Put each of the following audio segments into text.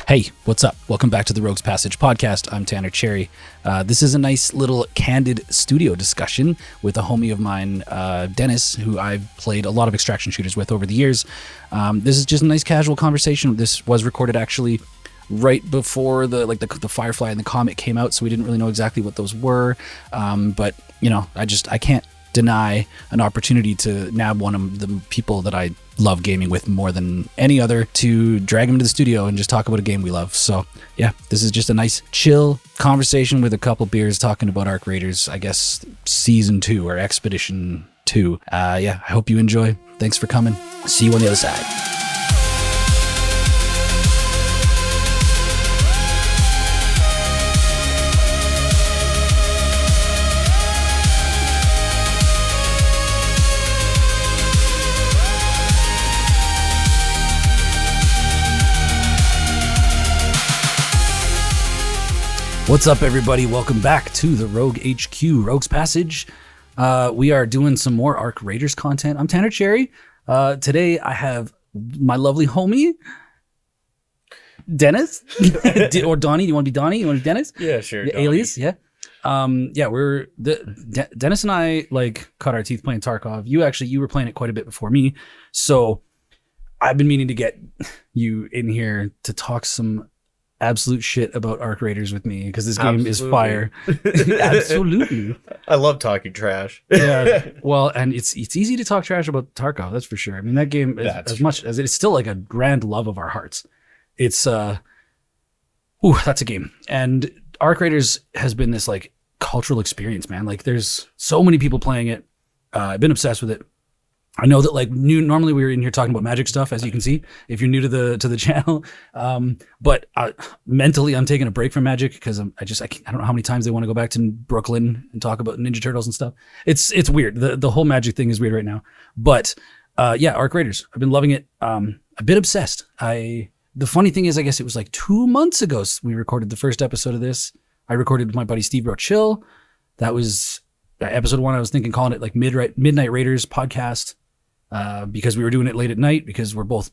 Hey, what's up? Welcome back to the Rogues Passage podcast. I'm Tanner Cherry. This is a nice little candid studio discussion with a homie of mine, Dennis, who I've played a lot of extraction shooters with over the years. This is just a nice casual conversation. This was recorded actually right before the Firefly and the Comet came out, so we didn't really know exactly what those were. But you know, I can't deny an opportunity to nab one of the people that I love gaming with more than any other to drag him to the studio and just talk about a game we love. So yeah, this is just a nice chill conversation with a couple beers talking about Arc Raiders, I guess season 2 or expedition 2. I hope you enjoy. Thanks for coming. See you on the other side. What's up, everybody? Welcome back to the Rogue HQ, Rogues Passage. We are doing some more Arc Raiders content. I'm Tanner Cherry. Today I have my lovely homie, Dennis. Or Donnie. You want to be Donnie? You want to be Dennis? Yeah, sure. The alias, yeah. Dennis and I cut our teeth playing Tarkov. You were playing it quite a bit before me. So I've been meaning to get you in here to talk some absolute shit about Arc Raiders with me, because this game is fire. Absolutely. I love talking trash. Yeah. Well, and it's easy to talk trash about Tarkov, that's for sure. I mean, that game is, as much as it's still like a grand love of our hearts. It's that's a game. And Arc Raiders has been this like cultural experience, man. Like there's so many people playing it. I've been obsessed with it. I know that normally we're in here talking about magic stuff, as you can see, if you're new to the channel. But mentally, I'm taking a break from magic because I don't know how many times they want to go back to Brooklyn and talk about Ninja Turtles and stuff. It's weird. The whole magic thing is weird right now. But Arc Raiders, I've been loving it. I've been obsessed. The funny thing is, I guess it was like 2 months ago we recorded the first episode of this. I recorded with my buddy Steve Rochill. That was episode 1. I was thinking calling it like Midnight Raiders podcast. Because we were doing it late at night because we're both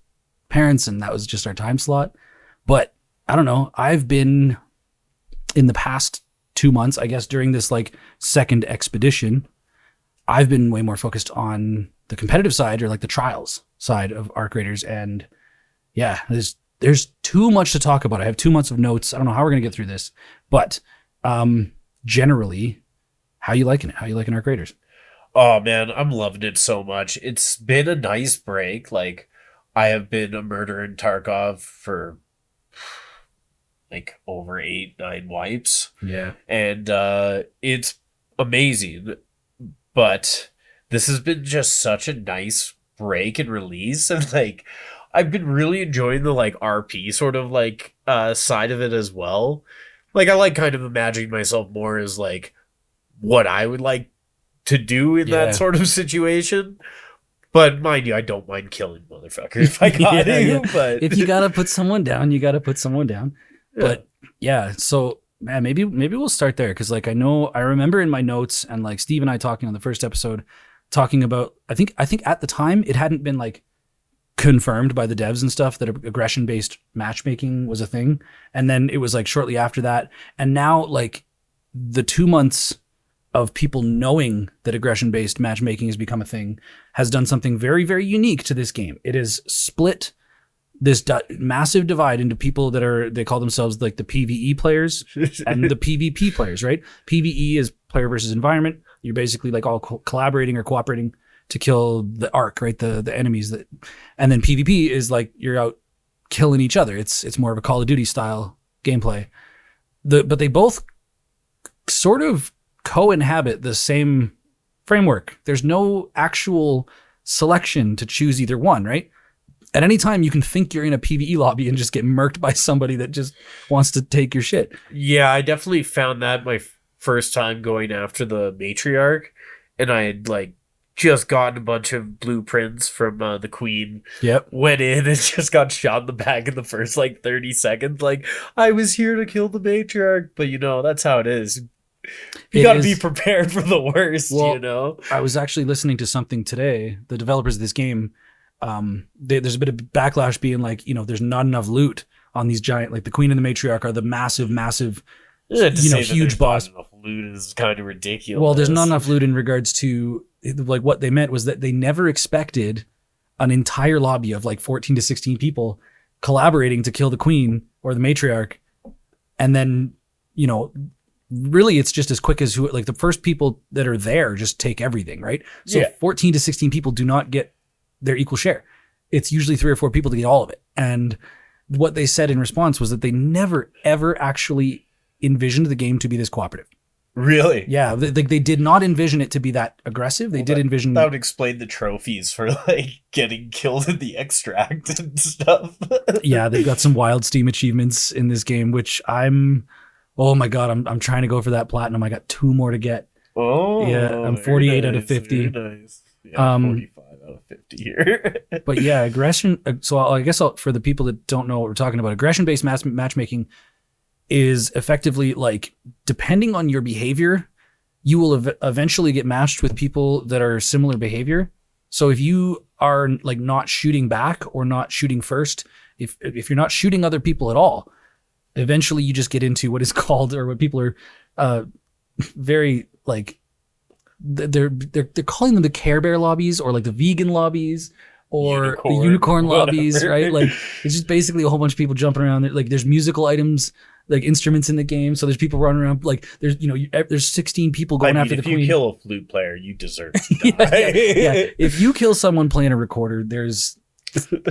parents and that was just our time slot. But I don't know. I've been in the past 2 months, I guess, during this like second expedition, I've been way more focused on the competitive side or like the trials side of Arc Raiders. And yeah, there's too much to talk about. I have 2 months of notes. I don't know how we're going to get through this, but generally, how you liking it? How you liking Arc Raiders? Oh man, I'm loving it so much. It's been a nice break. Like, I have been a murder in Tarkov for like over 8-9 wipes. Yeah. And it's amazing. But this has been just such a nice break and release. And like, I've been really enjoying the like RP sort of like side of it as well. Like, I like kind of imagining myself more as like what I would like to do in that sort of situation. But mind you, I don't mind killing motherfuckers if I got to. Yeah. But if you gotta put someone down, you gotta put someone down. Yeah. But yeah, so man, maybe we'll start there, because like I remember in my notes and like Steve and I talking on the first episode, talking about I think at the time it hadn't been like confirmed by the devs and stuff that aggression based matchmaking was a thing, and then it was like shortly after that, and now like the 2 months of people knowing that aggression-based matchmaking has become a thing has done something very, very unique to this game. It has split this massive divide into people that they call themselves like the PvE players and the PvP players, right? PvE is player versus environment. You're basically like all collaborating or cooperating to kill the Arc, right? The enemies and then PvP is like you're out killing each other. It's more of a Call of Duty style gameplay. But they both sort of co-inhabit the same framework. There's no actual selection to choose either one, right? At any time you can think you're in a PvE lobby and just get murked by somebody that just wants to take your shit. Yeah, I definitely found that my first time going after the matriarch, and I had like just gotten a bunch of blueprints from the queen. Yep. Went in and just got shot in the back in the first like 30 seconds. Like, I was here to kill the matriarch, but you know, that's how it is. You got to be prepared for the worst, well, you know? I was actually listening to something today. The developers of this game, there's a bit of backlash being like, you know, there's not enough loot. on these giant, like the queen and the matriarch are the massive, huge boss. Not enough loot is kind of ridiculous. Well, there's not enough loot in regards to like what they meant was that they never expected an entire lobby of like 14 to 16 people collaborating to kill the queen or the matriarch. And then, really it's just as quick as like the first people that are there just take everything, right? So 14 to 16 people do not get their equal share. It's usually 3 or 4 people to get all of it. And what they said in response was that they never, ever actually envisioned the game to be this cooperative. Really? Yeah. They did not envision it to be that aggressive. They did envision... That would explain the trophies for like getting killed in the extract and stuff. Yeah, they've got some wild Steam achievements in this game, which oh my God, I'm trying to go for that platinum. I got 2 more to get. Oh. Yeah, I'm 48 out of 50. Very nice. Yeah, 45 out of 50 here. But yeah, aggression. So I guess for the people that don't know what we're talking about, aggression-based matchmaking is effectively like, depending on your behavior, you will eventually get matched with people that are similar behavior. So if you are like not shooting back or not shooting first, if you're not shooting other people at all, eventually you just get into what is called, or what people are very like, they're calling them the Care Bear lobbies, or like the vegan lobbies, or the unicorn lobbies, right? Like it's just basically a whole bunch of people jumping around. Like there's musical items, like instruments in the game. So there's people running around, like there's 16 people going after the queen. If you kill a flute player, you deserve to die. Yeah. If you kill someone playing a recorder, there's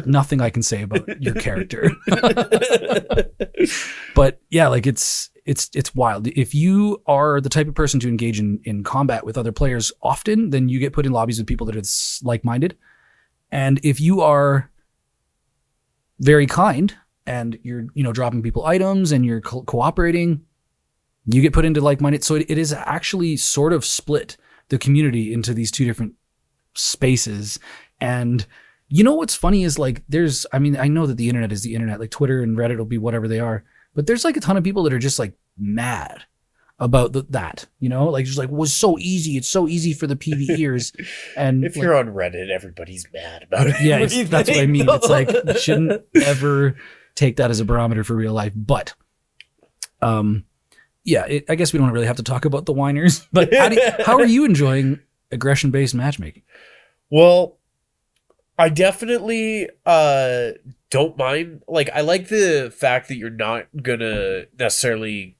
nothing I can say about your character. But yeah, like it's wild. If you are the type of person to engage in combat with other players often, then you get put in lobbies with people that are like-minded. And if you are very kind and you're, dropping people items and you're cooperating, you get put into like-minded. So it is actually sort of split the community into these 2 different spaces. And what's funny is like, I know that the internet is the internet, like Twitter and Reddit will be whatever they are, but there's like a ton of people that are just like mad about that, like just like, was so easy. It's so easy for the PvEers. And if you're on Reddit, everybody's mad about it. Yeah, that's what I mean. It's like, you shouldn't ever take that as a barometer for real life. But, I guess we don't really have to talk about the whiners. But how are you enjoying aggression-based matchmaking? Well, I definitely don't mind. Like, I like the fact that you're not gonna necessarily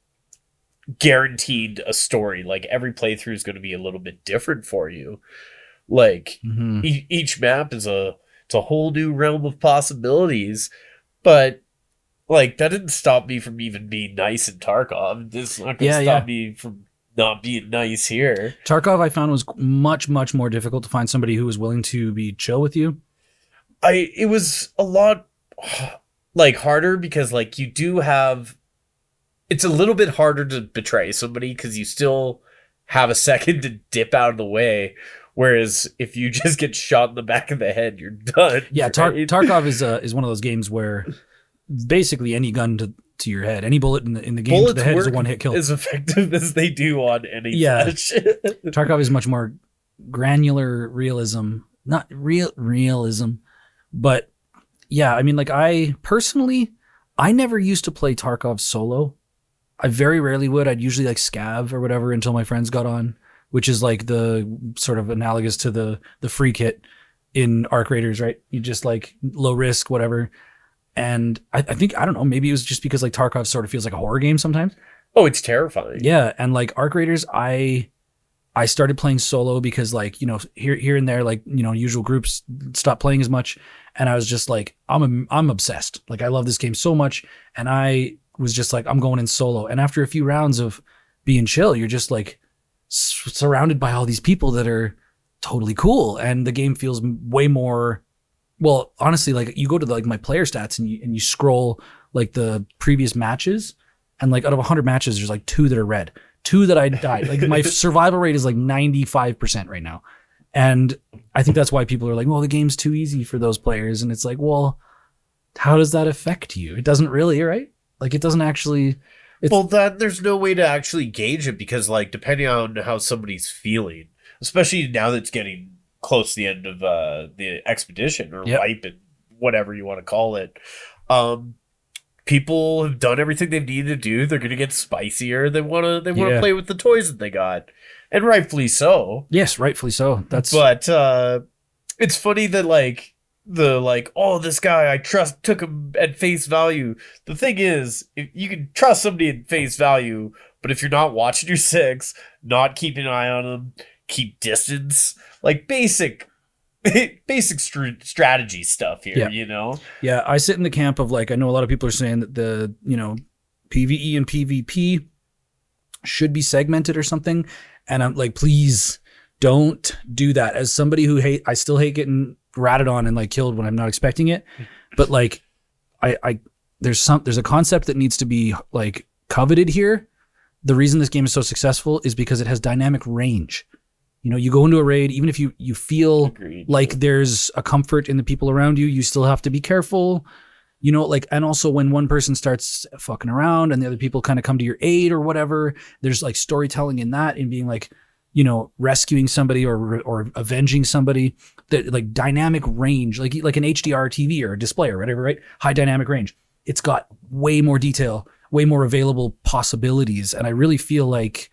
guaranteed a story. Like every playthrough is going to be a little bit different for you. Like each map is it's a whole new realm of possibilities. But like that didn't stop me from even being nice in Tarkov. It's not going to stop me from not being nice here. Tarkov I found was much more difficult to find somebody who was willing to be chill with you. It was a lot like harder because like you do have. It's a little bit harder to betray somebody because you still have a second to dip out of the way. Whereas if you just get shot in the back of the head, you're done. Yeah, right? Tarkov is one of those games where basically any gun to your head, any bullet in the game to the head is a one-hit kill. As effective as they do on any match. Tarkov is much more granular realism, not realism, but yeah, I mean, like I never used to play Tarkov solo. I very rarely would. I'd usually like scav or whatever until my friends got on, which is like the sort of analogous to the free kit in Arc Raiders, right? You just like low risk, whatever. And I think, I don't know, maybe it was just because like Tarkov sort of feels like a horror game sometimes. Oh, it's terrifying. Yeah. And like Arc Raiders, I started playing solo because like, here and there, like, usual groups stopped playing as much. And I was just like, I'm obsessed. Like I love this game so much. And I was just like, I'm going in solo. And after a few rounds of being chill, you're just like surrounded by all these people that are totally cool. And the game feels way more, well, honestly, like you go to like my player stats and you scroll like the previous matches, and like out of 100 matches, there's like 2 that are red, 2 that I died. Like my survival rate is like 95% right now. And I think that's why people are like, well, the game's too easy for those players. And it's like, well, how does that affect you? It doesn't really, right? Like it doesn't actually. Well, then there's no way to actually gauge it because like depending on how somebody's feeling, especially now that it's getting close to the end of the expedition or wipe and whatever you want to call it. Because people have done everything they need to do. They're gonna get spicier. They wanna play with the toys that they got, and rightfully so. Yes, rightfully so. But it's funny that this guy I took him at face value. The thing is, if you can trust somebody at face value, but if you're not watching your six, not keeping an eye on them, keep distance, like basic strategy stuff here, Yeah, I sit in the camp of I know a lot of people are saying that the PvE and PvP should be segmented or something, and I'm like, please don't do that. As somebody who I still hate getting ratted on and killed when I'm not expecting it, but there's a concept that needs to be coveted here. The reason this game is so successful is because it has dynamic range. You go into a raid, even if you feel Agreed. like there's a comfort in the people around you, you still have to be careful. And also when one person starts fucking around and the other people kind of come to your aid or whatever, there's storytelling in that, in being rescuing somebody or avenging somebody. That dynamic range, like an HDR TV or a display or whatever, right? High dynamic range. It's got way more detail, way more available possibilities, and I really feel like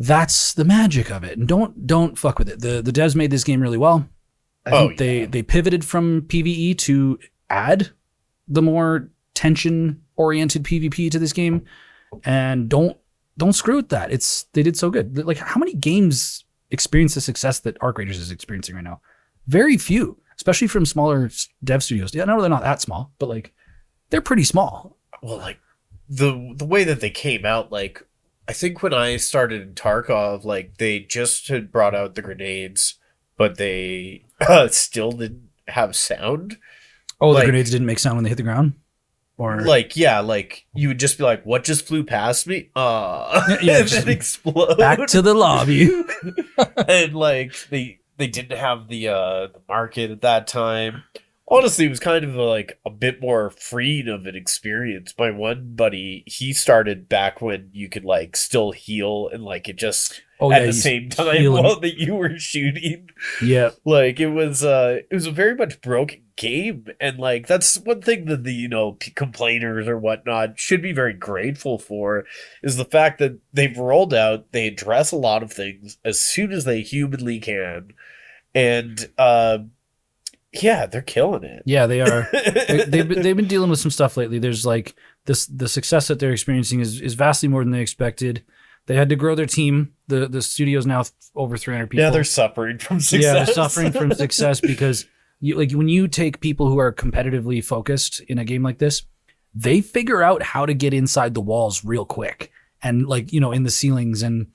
that's the magic of it. And don't fuck with it. The devs made this game really well. I think they pivoted from PvE to add the more tension oriented PvP to this game, and don't screw with that. They did so good. How many games experience the success that Arc Raiders is experiencing right now? Very few, especially from smaller dev studios. Yeah, no, they're not that small, but they're pretty small. Well, the way that they came out, I think when I started in Tarkov, they just had brought out the grenades, but they still didn't have sound. Oh, the grenades didn't make sound when they hit the ground? Or you would just be like, what just flew past me? And then explode. Back to the lobby. And they didn't have the market at that time. Honestly, it was kind of a bit more freeing of an experience. My one buddy, he started back when you could still heal and it just at the same time that you were shooting. Yeah. It was a very much broken game, and that's one thing that the complainers or whatnot should be very grateful for, is the fact that they've rolled out, they address a lot of things as soon as they humanly can, and yeah, they're killing it. Yeah, they are. They've been dealing with some stuff lately. There's the success that they're experiencing is vastly more than they expected. They had to grow their team. The studio's now over 300 people. Yeah, they're suffering from success. Yeah, they're suffering from success because when you take people who are competitively focused in a game like this, they figure out how to get inside the walls real quick and in the ceilings and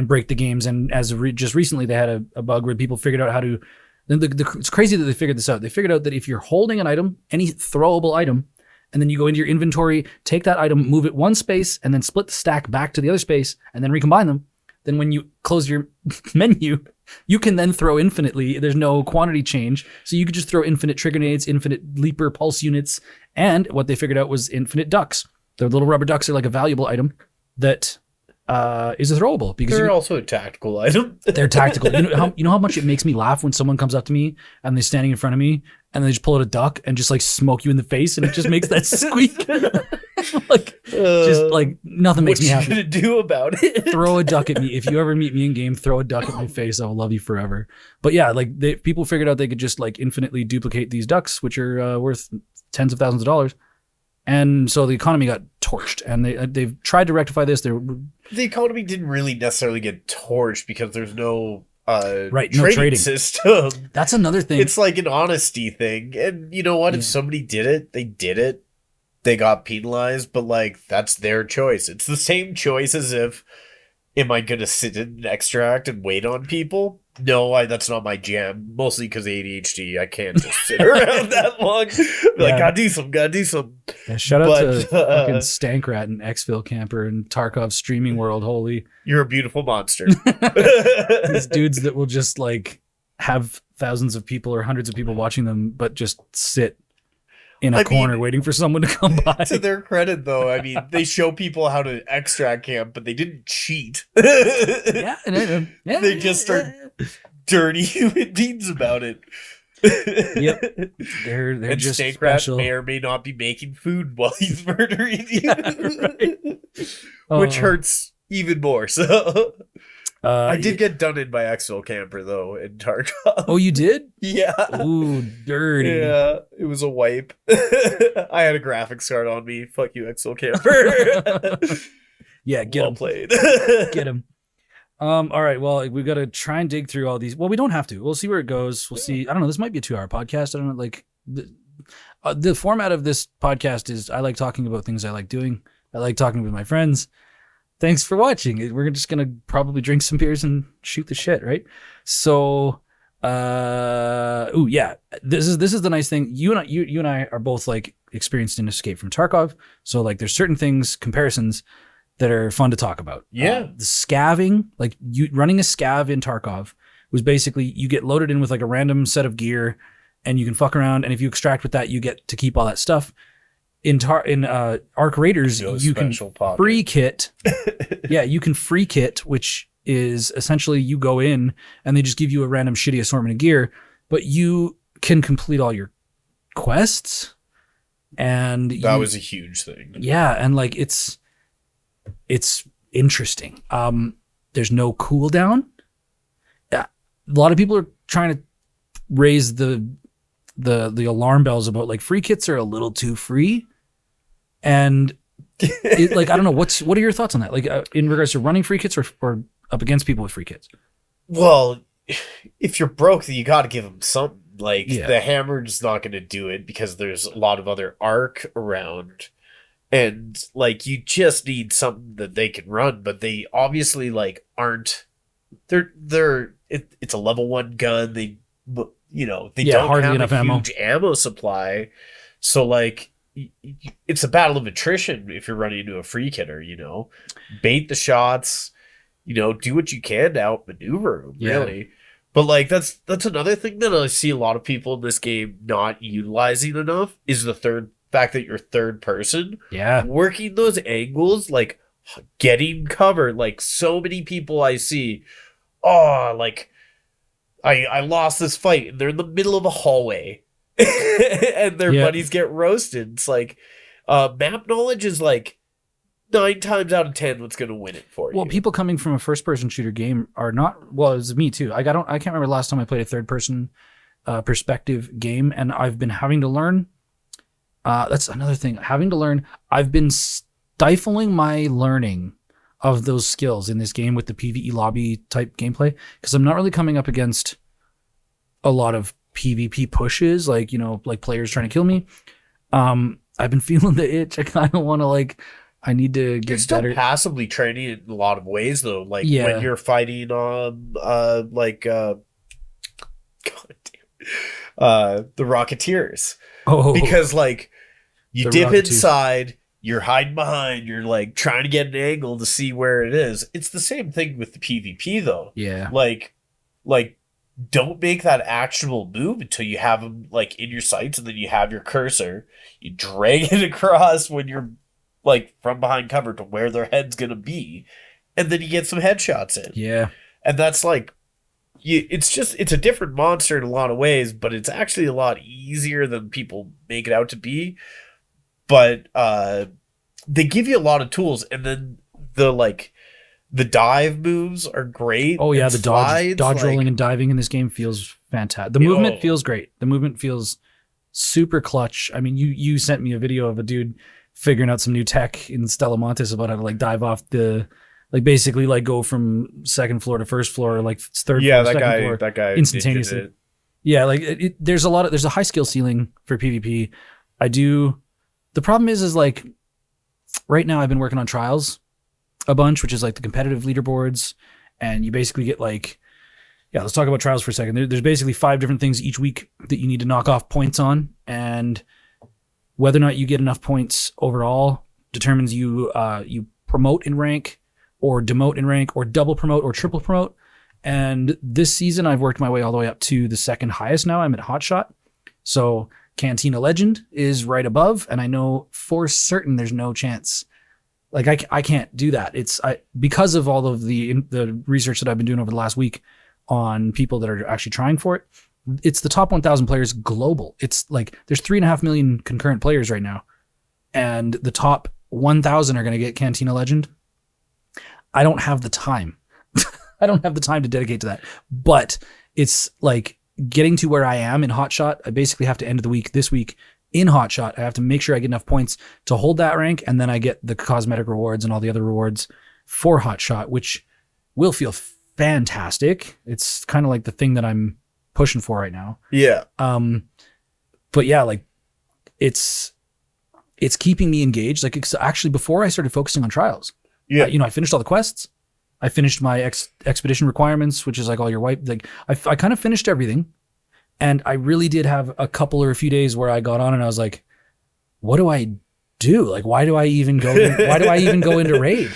break the games. And just recently they had a bug where people figured out how to. It's crazy that they figured this out. They figured out that if you're holding an item, any throwable item, and then you go into your inventory, take that item, move it one space, and then split the stack back to the other space, and then recombine them, then when you close your menu, you can then throw infinitely. There's no quantity change. So you could just throw infinite trigger nades, infinite leaper pulse units, and what they figured out was infinite ducks. The little rubber ducks are a valuable item that is a throwable, because they're also a tactical item. They're tactical. You know how much it makes me laugh when someone comes up to me and they're standing in front of me and they just pull out a duck and just smoke you in the face, and it just makes that squeak. Nothing makes me happy. What you gonna do about it? Throw a duck at me. If you ever meet me in game, throw a duck at my face. I will love you forever. But yeah, people figured out they could just infinitely duplicate these ducks, which are worth tens of thousands of dollars. And so the economy got torched, and they've tried to rectify this. The economy didn't really necessarily get torched because there's no no trading system. That's another thing. It's an honesty thing, and you know what? Yeah. If somebody did it, they did it. They got penalized, but that's their choice. It's the same choice as if, am I gonna sit in an extract and wait on people? No, that's not my jam. Mostly because ADHD, I can't just sit around that long. Gotta do some. Yeah, shout out to fucking Stankrat and Exfil Camper and Tarkov's streaming world. Holy, you're a beautiful monster. These dudes that will just have thousands of people or hundreds of people watching them, but just sit in a corner waiting for someone to come by. To their credit, though, they show people how to extract camp, but they didn't cheat. Yeah, they just start dirty human beings about it. Yep. They're and just Stank special. Rat may or may not be making food while he's murdering you. Right. Which hurts even more. So I did yeah. get done in by Exfil Camper though in Tarkov. Oh, you did? Yeah. Ooh, dirty. Yeah, it was a wipe. I had a graphics card on me. Fuck you, Exfil Camper. Yeah, get well him. played. Get him. All right. Well, we've got to try and dig through all these. Well, we don't have to. We'll see where it goes. We'll see. I don't know. This might be a 2-hour podcast. I don't know. Like the format of this podcast is I like talking about things I like doing. I like talking with my friends. Thanks for watching. We're just going to probably drink some beers and shoot the shit, right? So, yeah. This is the nice thing. You and I are both like experienced in Escape from Tarkov. So like there's certain things, comparisons that are fun to talk about. Yeah. The scavving, like you running a scav in Tarkov was basically you get loaded in with like a random set of gear and you can fuck around. And if you extract with that, you get to keep all that stuff. In Arc Raiders, you can free kit. Yeah, you can free kit, which is essentially you go in and they just give you a random shitty assortment of gear, but you can complete all your quests. And that was a huge thing. Yeah, and like it's interesting. There's no cooldown. Yeah, a lot of people are trying to raise the alarm bells about like free kits are a little too free. And like, I don't know, what are your thoughts on that? Like in regards to running free kits or up against people with free kits? Well, if you're broke, then you got to give them something. Like the hammer's not going to do it because there's a lot of other arc around. And like, you just need something that they can run, but they obviously like aren't, it's a level 1 gun. They don't have a huge ammo supply. So like, it's a battle of attrition if you're running into a free kitter, bait the shots, do what you can to outmaneuver them, really. But like, that's another thing that I see a lot of people in this game not utilizing enough is the fact that you're third person. Yeah. Working those angles, like getting cover. Like so many people I see, like I lost this fight and they're in the middle of a hallway. And their buddies get roasted. It's like map knowledge is like 9 times out of 10 what's going to win it for you. Well, people coming from a first-person shooter game are not. Well, it's me too. I can't remember the last time I played a third-person perspective game, and I've been having to learn. That's another thing. Having to learn. I've been stifling my learning of those skills in this game with the PvE lobby type gameplay because I'm not really coming up against a lot of PvP pushes, like players trying to kill me. I've been feeling the itch. I kind of want to I need to get You're still better. Passively training in a lot of ways though. Like when you're fighting God damn, the Rocketeers. Because like you dip inside, you're hiding behind, you're like trying to get an angle to see where it is. It's the same thing with the PvP though. Yeah. Like don't make that actionable move until you have them like in your sights, and then you have your cursor. You drag it across when you're like from behind cover to where their head's gonna be, and then you get some headshots in. Yeah, and that's like, it's a different monster in a lot of ways, but it's actually a lot easier than people make it out to be. But they give you a lot of tools, and then the dive moves are great. Oh yeah, the dodge rolling and diving in this game feels fantastic. The movement feels great. The movement feels super clutch. I mean, you sent me a video of a dude figuring out some new tech in Stella Montes about how to dive off the basically go from second floor to first floor, third floor, second floor, that guy instantaneously. Yeah, there's a high skill ceiling for PvP. The problem is right now I've been working on trials a bunch, which is the competitive leaderboards, and you basically get let's talk about trials for a second. There's basically 5 different things each week that you need to knock off points on, and whether or not you get enough points overall determines you promote in rank or demote in rank or double promote or triple promote. And this season I've worked my way all the way up to the second highest now. I'm at Hotshot. So Cantina Legend is right above, and I know for certain there's no chance. I can't do that. Because of all of the research that I've been doing over the last week on people that are actually trying for it. it's the top 1,000 players global. It's like there's 3.5 million concurrent players right now, and the top 1,000 are going to get Cantina Legend. I don't have the time. I don't have the time to dedicate to that. But it's like getting to where I am in Hotshot. I basically have to end of the week this week in Hotshot. I have to make sure I get enough points to hold that rank, and then I get the cosmetic rewards and all the other rewards for Hotshot, which will feel fantastic. It's kind of like the thing that I'm pushing for right now. Yeah. But yeah, like it's keeping me engaged. Like actually before I started focusing on trials, I finished all the quests. I finished my expedition requirements, which is like all your wipe. Like I kind of finished everything, and I really did have a couple or a few days where I got on and I was like, what do I do? Like, why do I even go? Why do I even go into raid?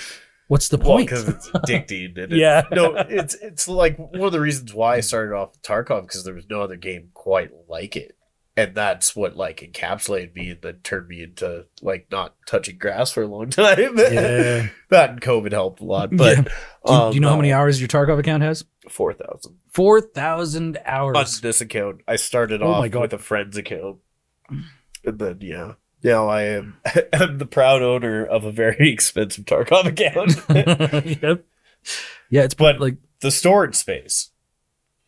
What's the point? Because it's addicting. Yeah. No, it's like one of the reasons why I started off with Tarkov, because there was no other game quite like it. And that's what like encapsulated me and then turned me into like not touching grass for a long time. Yeah. That and COVID helped a lot. But do you know how many hours your Tarkov account has? 4,000. 4,000 hours. On this account. I started off with a friend's account. And then now I am I'm the proud owner of a very expensive Tarkov account. Yep. Yeah, it's like the storage space.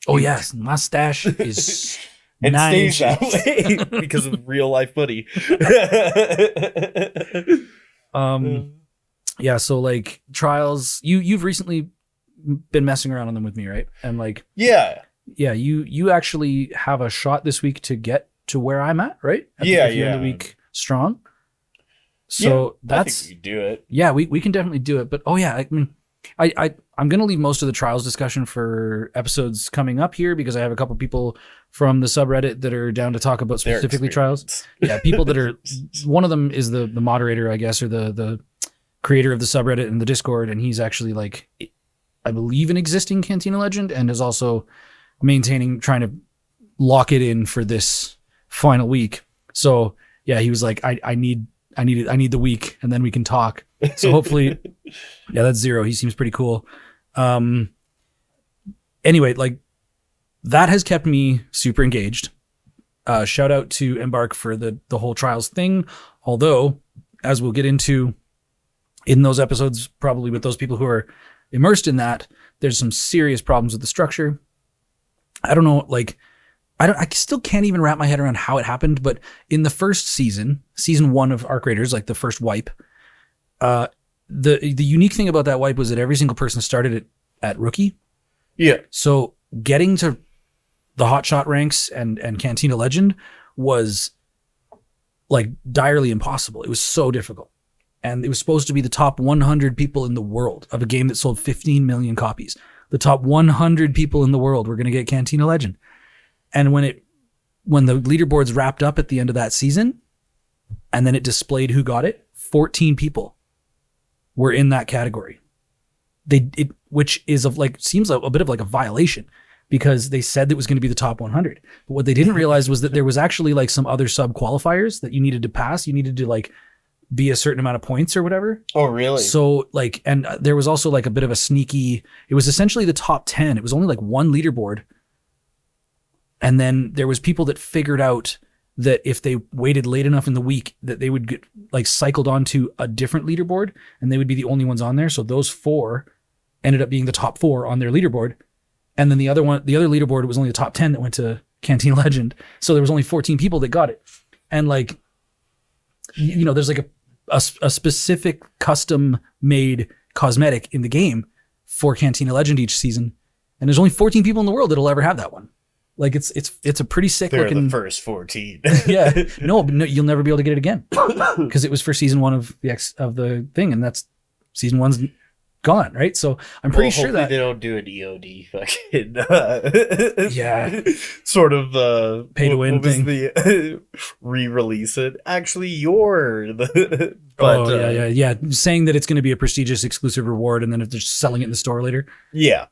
Oh yes, my stash is and stays that way because of real life money. Yeah, so like trials, you've recently been messing around on them with me, right? And like you actually have a shot this week to get to where I'm at, right? At the end of the week strong. So I think we can do it. Yeah, we can definitely do it. But I mean, I'm going to leave most of the trials discussion for episodes coming up here, because I have a couple people from the subreddit that are down to talk about specifically trials. Yeah, people that are, one of them is the moderator, I guess, or the creator of the subreddit and the Discord, and he's actually like, I believe, an existing Cantina Legend, and is also trying to lock it in for this final week. So yeah, he was like, I need the week, and then we can talk. So hopefully, yeah, that's Zero. He seems pretty cool. Anyway, like that has kept me super engaged. Shout out to Embark for the whole trials thing. Although, as we'll get into in those episodes, probably with those people who are immersed in that, there's some serious problems with the structure. I don't know, like, I still can't even wrap my head around how it happened, but in the first season 1 of Arc Raiders, like the first wipe, the unique thing about that wipe was that every single person started it at rookie. Yeah. So getting to the Hotshot ranks and Cantina Legend was like direly impossible. It was so difficult. And it was supposed to be the top 100 people in the world of a game that sold 15 million copies. The top 100 people in the world were going to get Cantina Legend. And when the leaderboards wrapped up at the end of that season, and then it displayed who got it, 14 people were in that category. Which is seems a bit of like a violation, because they said it was going to be the top 100. But what they didn't realize was that there was actually like some other sub qualifiers that you needed to pass. You needed to like be a certain amount of points or whatever. Oh, really? So like, and there was also like a bit of a sneaky, it was essentially the top 10. It was only like one leaderboard. And then there was people that figured out that if they waited late enough in the week, that they would get like cycled onto a different leaderboard, and they would be the only ones on there. So those 4 ended up being the top 4 on their leaderboard. And then the other leaderboard was only the top 10 that went to Cantina Legend. So there was only 14 people that got it. And like, there's like a specific custom made cosmetic in the game for Cantina Legend each season. And there's only 14 people in the world that'll ever have that one. Like it's a pretty sick They're looking. The first 14. Yeah, no, you'll never be able to get it again, because it was for season 1 of the thing, and that's season 1's gone, right? So I'm pretty sure that they don't do an EOD fucking sort of pay to win thing. The re-release it. Actually, you're the yeah, saying that it's going to be a prestigious exclusive reward, and then if they're selling it in the store later. Yeah.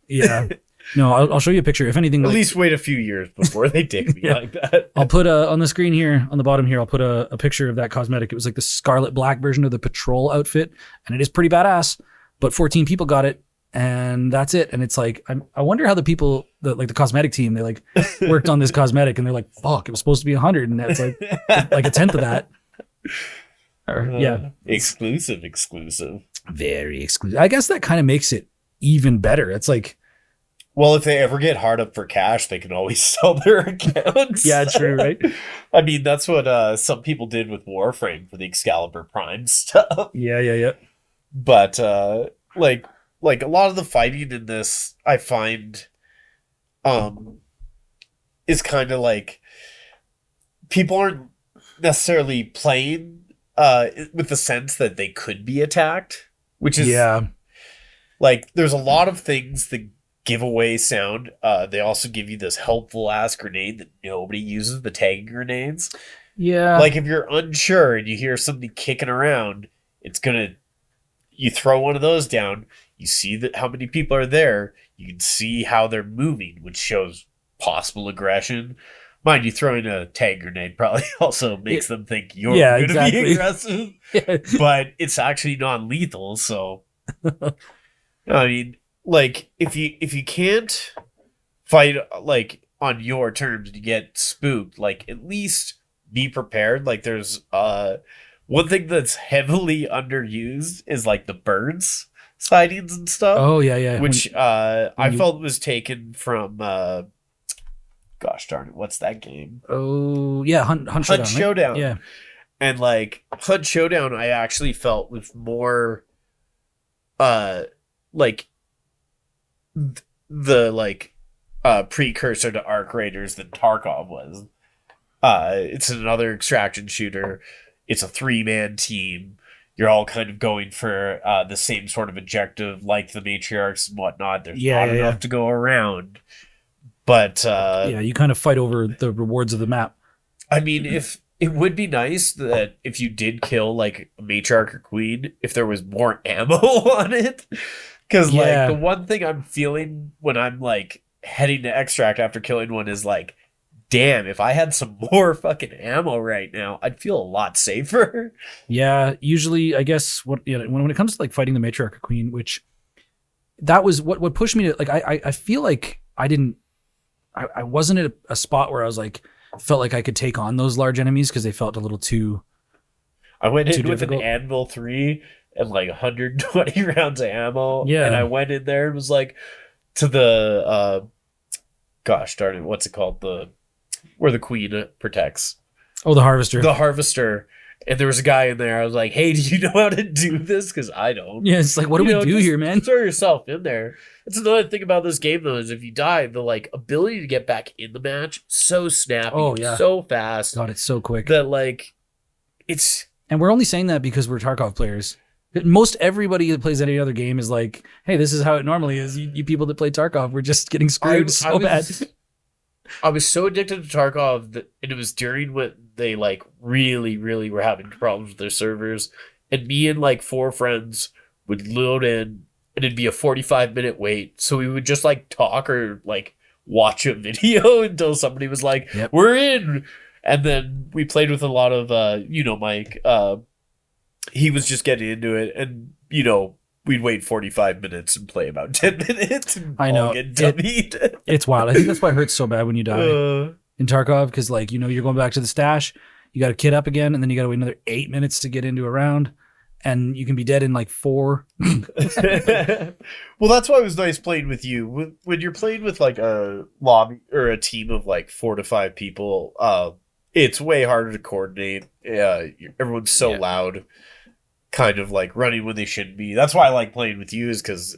No, I'll show you a picture. If anything, at least wait a few years before they dick me like that. I'll put on the screen here, on the bottom here, I'll put a picture of that cosmetic. It was like the scarlet black version of the patrol outfit, and it is pretty badass. But 14 people got it, and that's it. And it's like, I wonder how the people, the cosmetic team, they like worked on this cosmetic, and they're like, fuck, it was supposed to be 100, and that's like a tenth of that. Or, yeah, exclusive, very exclusive. I guess that kind of makes it even better. It's like, well, if they ever get hard up for cash, they can always sell their accounts. Yeah, true, right? I mean, that's what some people did with Warframe for the Excalibur Prime stuff. Yeah. But like a lot of the fighting in this, I find, is kind of like people aren't necessarily playing with the sense that they could be attacked, which is like there's a lot of things that give away sound. They also give you this helpful ass grenade that nobody uses, the tagging grenades. Yeah. Like if you're unsure and you hear somebody kicking around, you throw one of those down, you see that how many people are there, you can see how they're moving, which shows possible aggression. Mind you, throwing a tag grenade probably also makes them think you're going to be aggressive. But it's actually non-lethal, so I mean, like if you can't fight like on your terms, you get spooked, like at least be prepared. Like there's one thing that's heavily underused is like the birds sightings and stuff. Oh yeah. Which I felt was taken from gosh darn it, what's that game? Oh yeah, Hunt Showdown. Right? Yeah. And like Hunt Showdown, I actually felt was more like the precursor to Arc Raiders than Tarkov was. It's another extraction shooter. It's a 3-man team. You're all kind of going for the same sort of objective, like the Matriarchs and whatnot. There's not enough to go around. But you kind of fight over the rewards of the map. I mean, if it would be nice that if you did kill like a Matriarch or Queen, if there was more ammo on it. Because like the one thing I'm feeling when I'm like heading to extract after killing one is like, damn, if I had some more fucking ammo right now, I'd feel a lot safer. Yeah, usually I guess when it comes to like fighting the Matriarch or Queen, which that was what pushed me to like I feel like I wasn't at a spot where I was like felt like I could take on those large enemies because they felt a little too. I went in with an Anvil 3 and like 120 rounds of ammo. Yeah, and I went in there and was like to the gosh darn it, what's it called, where the Queen protects. Oh, the Harvester. The Harvester. And there was a guy in there. I was like, hey, do you know how to do this? Because I don't. Yeah, it's like, what do we do here, man? Throw yourself in there. That's another thing about this game, though, is if you die, the like ability to get back in the match, so snappy. Oh, yeah. So fast. God, it's so quick. That like, it's... And we're only saying that because we're Tarkov players. Most everybody that plays any other game is like, hey, this is how it normally is. You people that play Tarkov, we're just getting screwed bad. I was so addicted to Tarkov that, and it was during when they like really, really were having problems with their servers, and me and like 4 friends would load in, and it'd be a 45-minute wait. So we would just like talk or like watch a video until somebody was like, yep, we're in. And then we played with a lot of Mike. He was just getting into it, and we'd wait 45 minutes and play about 10 minutes. And I know. It's wild. I think that's why it hurts so bad when you die in Tarkov, because like, you're going back to the stash, you got to kit up again, and then you got to wait another 8 minutes to get into a round, and you can be dead in like 4. Well, that's why it was nice playing with you. When you're playing with like a lobby or a team of like 4 to 5 people, it's way harder to coordinate. Everyone's so loud, kind of like running when they shouldn't be. That's why I like playing with you, is because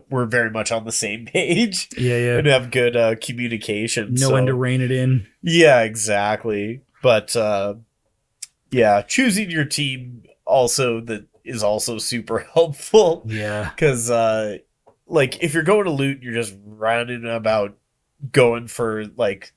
we're very much on the same page. Yeah. And have good communication. Know when to rein it in. Yeah, exactly. But choosing your team also that is also super helpful. Yeah. Because like if you're going to loot, you're just running about going for like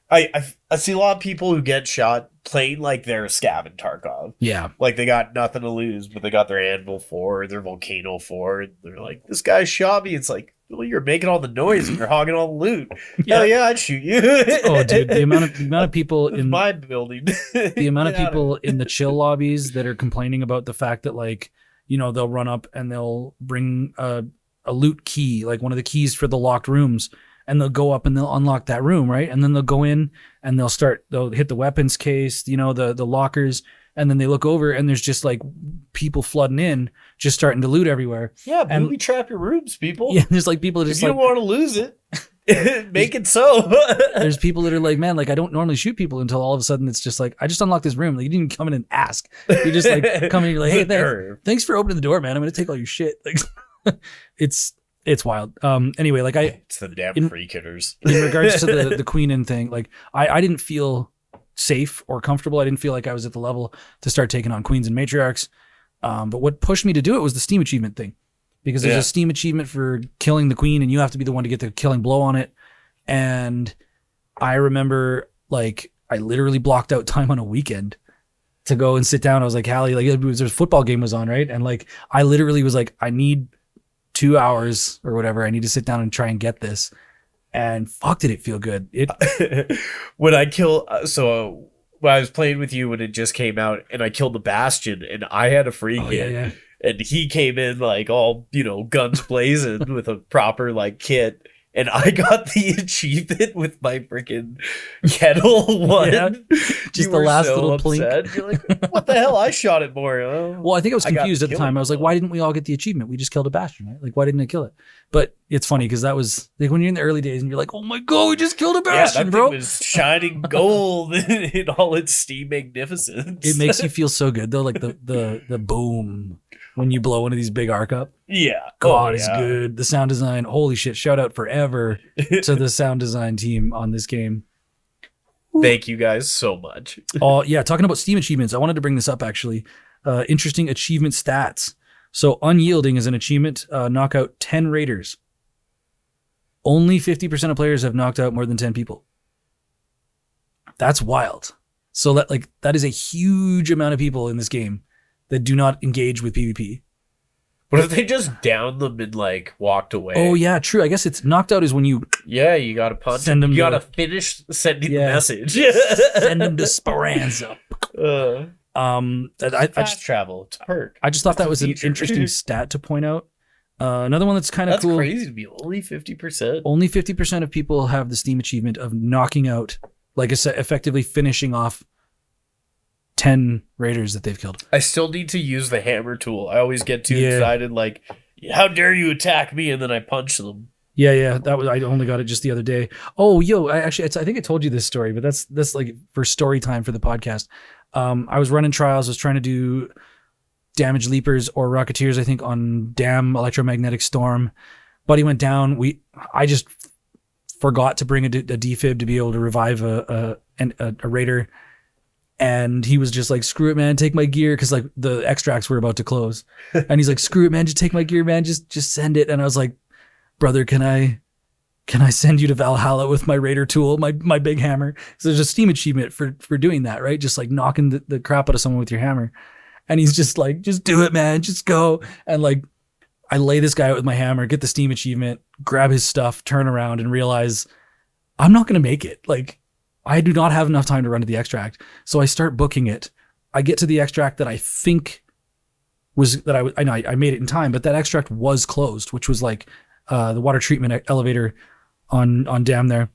I see a lot of people who get shot playing like they're Scav in Tarkov. Yeah. Like they got nothing to lose, but they got their Anvil 4, their Volcano 4, and they're like, this guy shot me. It's like, well, you're making all the noise and you're hogging all the loot. Yeah. Hell yeah, I'd shoot you. Oh, dude, the amount of people in my building. The amount of people in the chill lobbies that are complaining about the fact that like, they'll run up and they'll bring a a loot key, like one of the keys for the locked rooms, and they'll go up and they'll unlock that room, right? And then they'll go in and they'll hit the weapons case, the lockers, and then they look over and there's just like people flooding in, just starting to loot everywhere. Yeah, booby trap your rooms, people. Yeah, there's like people that just if you don't want to lose it, make it so. There's people that are like, man, like I don't normally shoot people until all of a sudden it's just like, I just unlocked this room. Like you didn't even come in and ask. You just like come in and you're like, hey, thanks for opening the door, man. I'm going to take all your shit. Like it's wild. Anyway, like it's the damn free kidders. In regards to the Queen and thing, like I didn't feel safe or comfortable. I didn't feel like I was at the level to start taking on queens and matriarchs. But what pushed me to do it was the Steam achievement thing, because there's a Steam achievement for killing the queen and you have to be the one to get the killing blow on it. And I remember like I literally blocked out time on a weekend to go and sit down. I was like, Hallie, like there's a football game was on, right? And like I literally was like, I need 2 hours or whatever. I need to sit down and try and get this. And fuck, did it feel good. When I was playing with you when it just came out and I killed the Bastion and I had a free kit and he came in like all, guns blazing with a proper like kit. And I got the achievement with my freaking kettle one. Yeah, just the last little plink. You're like, what the hell? I shot it more. Well, I think I was confused at the time. I was like, why didn't we all get the achievement? We just killed a Bastion, right? Like, why didn't I kill it? But it's funny because that was like when you're in the early days and you're like, oh my God, we just killed a Bastion, bro. It was shining gold in all its steam magnificence. It makes you feel so good though, like the boom when you blow one of these big arc up. Yeah. God is good. The sound design, holy shit. Shout out forever to the sound design team on this game. Thank you guys so much. Oh, yeah. Talking about Steam achievements, I wanted to bring this up actually. Interesting achievement stats. So Unyielding is an achievement, knock out 10 raiders. Only 50% of players have knocked out more than 10 people. That's wild. So that is a huge amount of people in this game that do not engage with PvP. What if they just downed them and like walked away? Oh yeah, true. I guess it's knocked out is when you you gotta punch send them. You gotta finish sending the message. Send them to Speranza. Fast travel. It's a perk. I just thought that was an interesting stat to point out. Another one that's kind of cool. That's crazy to be only 50%. Only 50% of people have the Steam achievement of knocking out, like I said, effectively finishing off 10 raiders that they've killed. I still need to use the hammer tool. I always get too excited, like, how dare you attack me, and then I punch them. Yeah. I only got it just the other day. Oh, I think I told you this story, but that's like for story time for the podcast. I was running trials. I was trying to do damage leapers or rocketeers, I think, on Dam Electromagnetic Storm. Buddy went down. I just forgot to bring a defib to be able to revive a raider. And he was just like, screw it, man, take my gear. Cause like the extracts were about to close. And he's like, screw it, man, just take my gear, man. Just send it. And I was like, brother, can I send you to Valhalla with my raider tool, my big hammer? So there's a Steam achievement for doing that, right? Just like knocking the crap out of someone with your hammer. And he's just like, just do it, man. Just go. And like, I lay this guy out with my hammer, get the Steam achievement, grab his stuff, turn around and realize I'm not going to make it. Like, I do not have enough time to run to the extract. So I start booking it. I get to the extract that I think was that I know I made it in time, but that extract was closed, which was like the water treatment elevator on Dam there.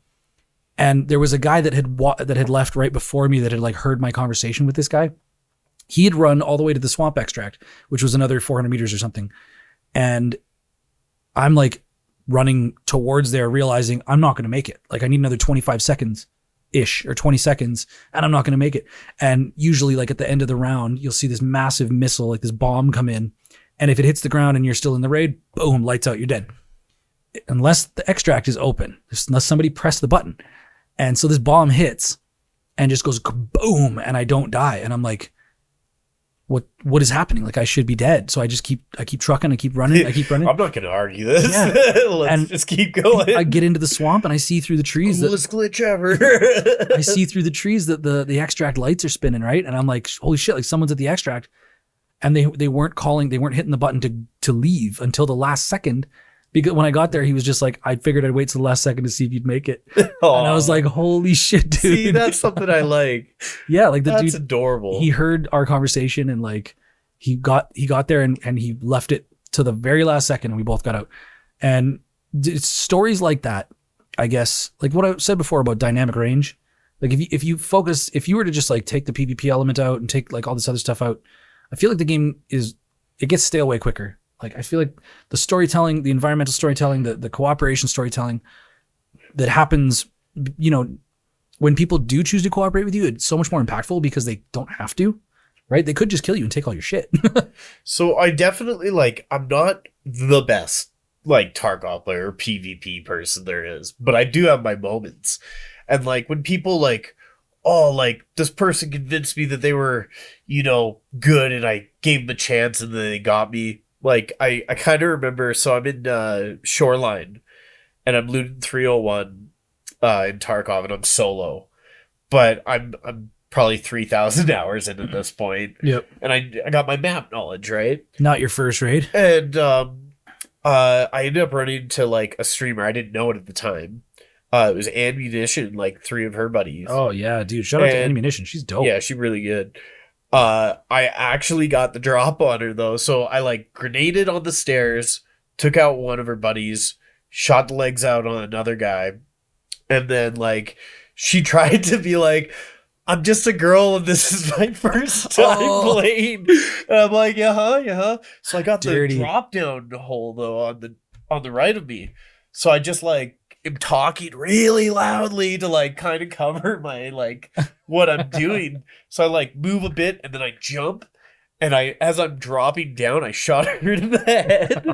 And there was a guy that had left right before me that had like heard my conversation with this guy. He had run all the way to the swamp extract, which was another 400 meters or something. And I'm like running towards there, realizing I'm not going to make it. Like I need another 25 seconds ish or 20 seconds and I'm not going to make it. And usually like at the end of the round, you'll see this massive missile, like this bomb come in. And if it hits the ground and you're still in the raid, boom, lights out, you're dead. Unless the extract is open, unless somebody pressed the button. And so this bomb hits and just goes boom and I don't die. And I'm like, what is happening? Like I should be dead. So I keep trucking, I keep running. I'm not going to argue this. Yeah. Let's just keep going. I get into the swamp and I see through the trees. Coolest glitch ever. I see through the trees that the extract lights are spinning, right? And I'm like, holy shit, like someone's at the extract. And they weren't hitting the button to leave until the last second. Because when I got there, he was just like, I figured I'd wait till the last second to see if you'd make it. And I was like, holy shit, dude. See, that's something I like. Yeah, like the that's dude, adorable. He heard our conversation and like he got there and he left it to the very last second and we both got out. And it's stories like that, I guess, like what I said before about dynamic range. Like if you were to just like take the PvP element out and take like all this other stuff out, I feel like the game it gets stale way quicker. Like I feel like the storytelling, the environmental storytelling, the cooperation storytelling that happens, when people do choose to cooperate with you, it's so much more impactful because they don't have to, right? They could just kill you and take all your shit. So I definitely I'm not the best Tarkov player or PvP person there is, but I do have my moments. And when people this person convinced me that they were, good, and I gave them a chance and then they got me. I kind of remember, so I'm in Shoreline and I'm looting 301 in Tarkov and I'm solo. But I'm probably 3,000 hours into this point. Yep. And I got my map knowledge, right? Not your first raid. And I ended up running to a streamer. I didn't know it at the time. It was Ammunition, 3 of her buddies. Oh yeah, dude! Shout out to Ammunition. She's dope. Yeah, she's really good. I actually got the drop on her though, so I grenaded on the stairs, took out one of her buddies, shot the legs out on another guy, and then she tried to be I'm just a girl and this is my first time playing. And I'm yeah. So I got the drop down hole though on the right of me. So I just am talking really loudly to kind of cover my what I'm doing. So I move a bit and then I jump, and as I'm dropping down, I shot her in the head.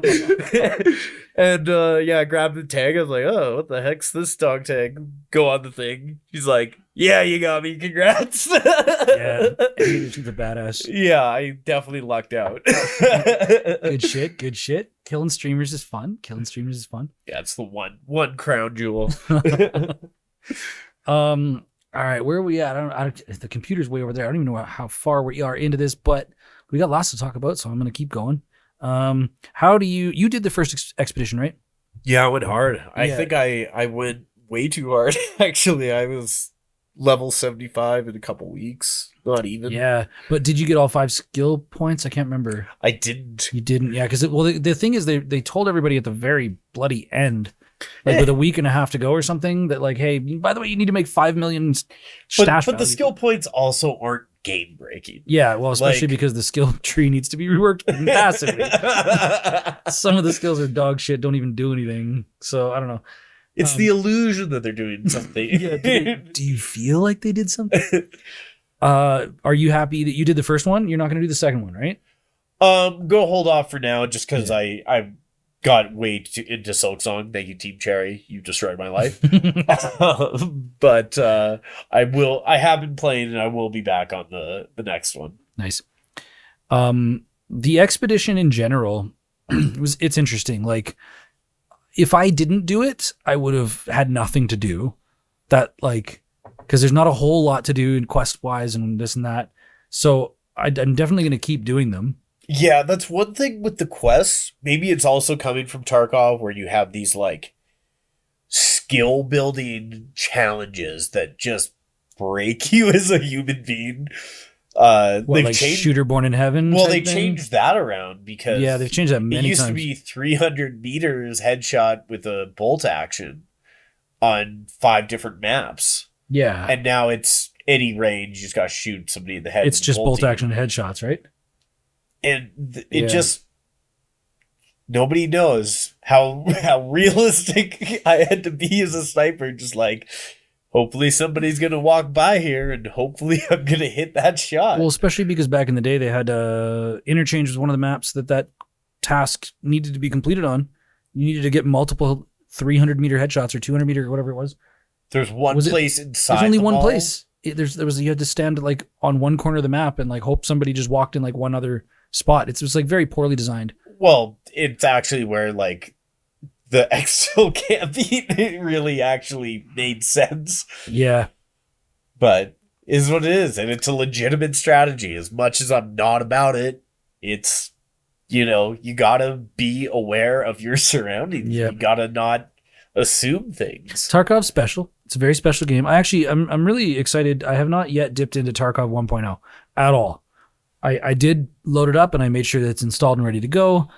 And I grabbed the tag. I was oh, what the heck's this dog tag? Go on the thing. She's yeah, you got me. Congrats. Yeah, she's a badass. Yeah, I definitely lucked out. Good shit. Killing streamers is fun. Yeah, it's the one crown jewel. All right, where are we at? The computer's way over there. I don't even know how far we are into this, but we got lots to talk about, so I'm going to keep going. How do you did the first expedition, right? Yeah, I went hard. I think I went way too hard. Actually, I was level 75 in a couple weeks. Not even. Yeah, but did you get all 5 skill points? I can't remember. I didn't. You didn't? Yeah, because the thing is they told everybody at the very bloody end, with a week and a half to go or something, that hey, by the way, you need to make 5 million stash. But the skill points also aren't game breaking. Yeah, well, especially because the skill tree needs to be reworked massively. Some of the skills are dog shit, don't even do anything. So I don't know. It's the illusion that they're doing something. Yeah, do you feel like they did something? Are you happy that you did the first one? You're not going to do the second one, right? Go hold off for now, just because I got way too into Silksong. Thank you, Team Cherry. You destroyed my life. But I have been playing, and I will be back on the next one. Nice. The expedition in general it's interesting. If I didn't do it, I would have had nothing to do. That because there's not a whole lot to do in quest wise and this and that. So I'm definitely going to keep doing them. Yeah, that's one thing with the quests. Maybe it's also coming from Tarkov, where you have these skill building challenges that just break you as a human being. They've changed Shooter Born in Heaven. Well, they changed that around because they've changed that many times. It used to be 300 meters headshot with a bolt action on 5 different maps. Yeah, and now it's any range. You just got to shoot somebody in the head. It's just bolt action headshots, right? And it just nobody knows how realistic I had to be as a sniper. Just hopefully somebody's gonna walk by here, and hopefully I'm gonna hit that shot. Well, especially because back in the day they had interchange was one of the maps that task needed to be completed on. You needed to get multiple 300 meter headshots or 200 meter or whatever it was. There's one place inside. There's only one place. You had to stand on one corner of the map and hope somebody just walked in one other spot. It's just very poorly designed. Well, it's actually where the exfil camping really actually made sense. Yeah, but is what it is, and it's a legitimate strategy. As much as I'm not about it, it's you gotta be aware of your surroundings. Yep. You gotta not assume things. Tarkov's special. It's a very special game. I'm really excited. I have not yet dipped into Tarkov 1.0 at all. I did load it up and I made sure that it's installed and ready to go.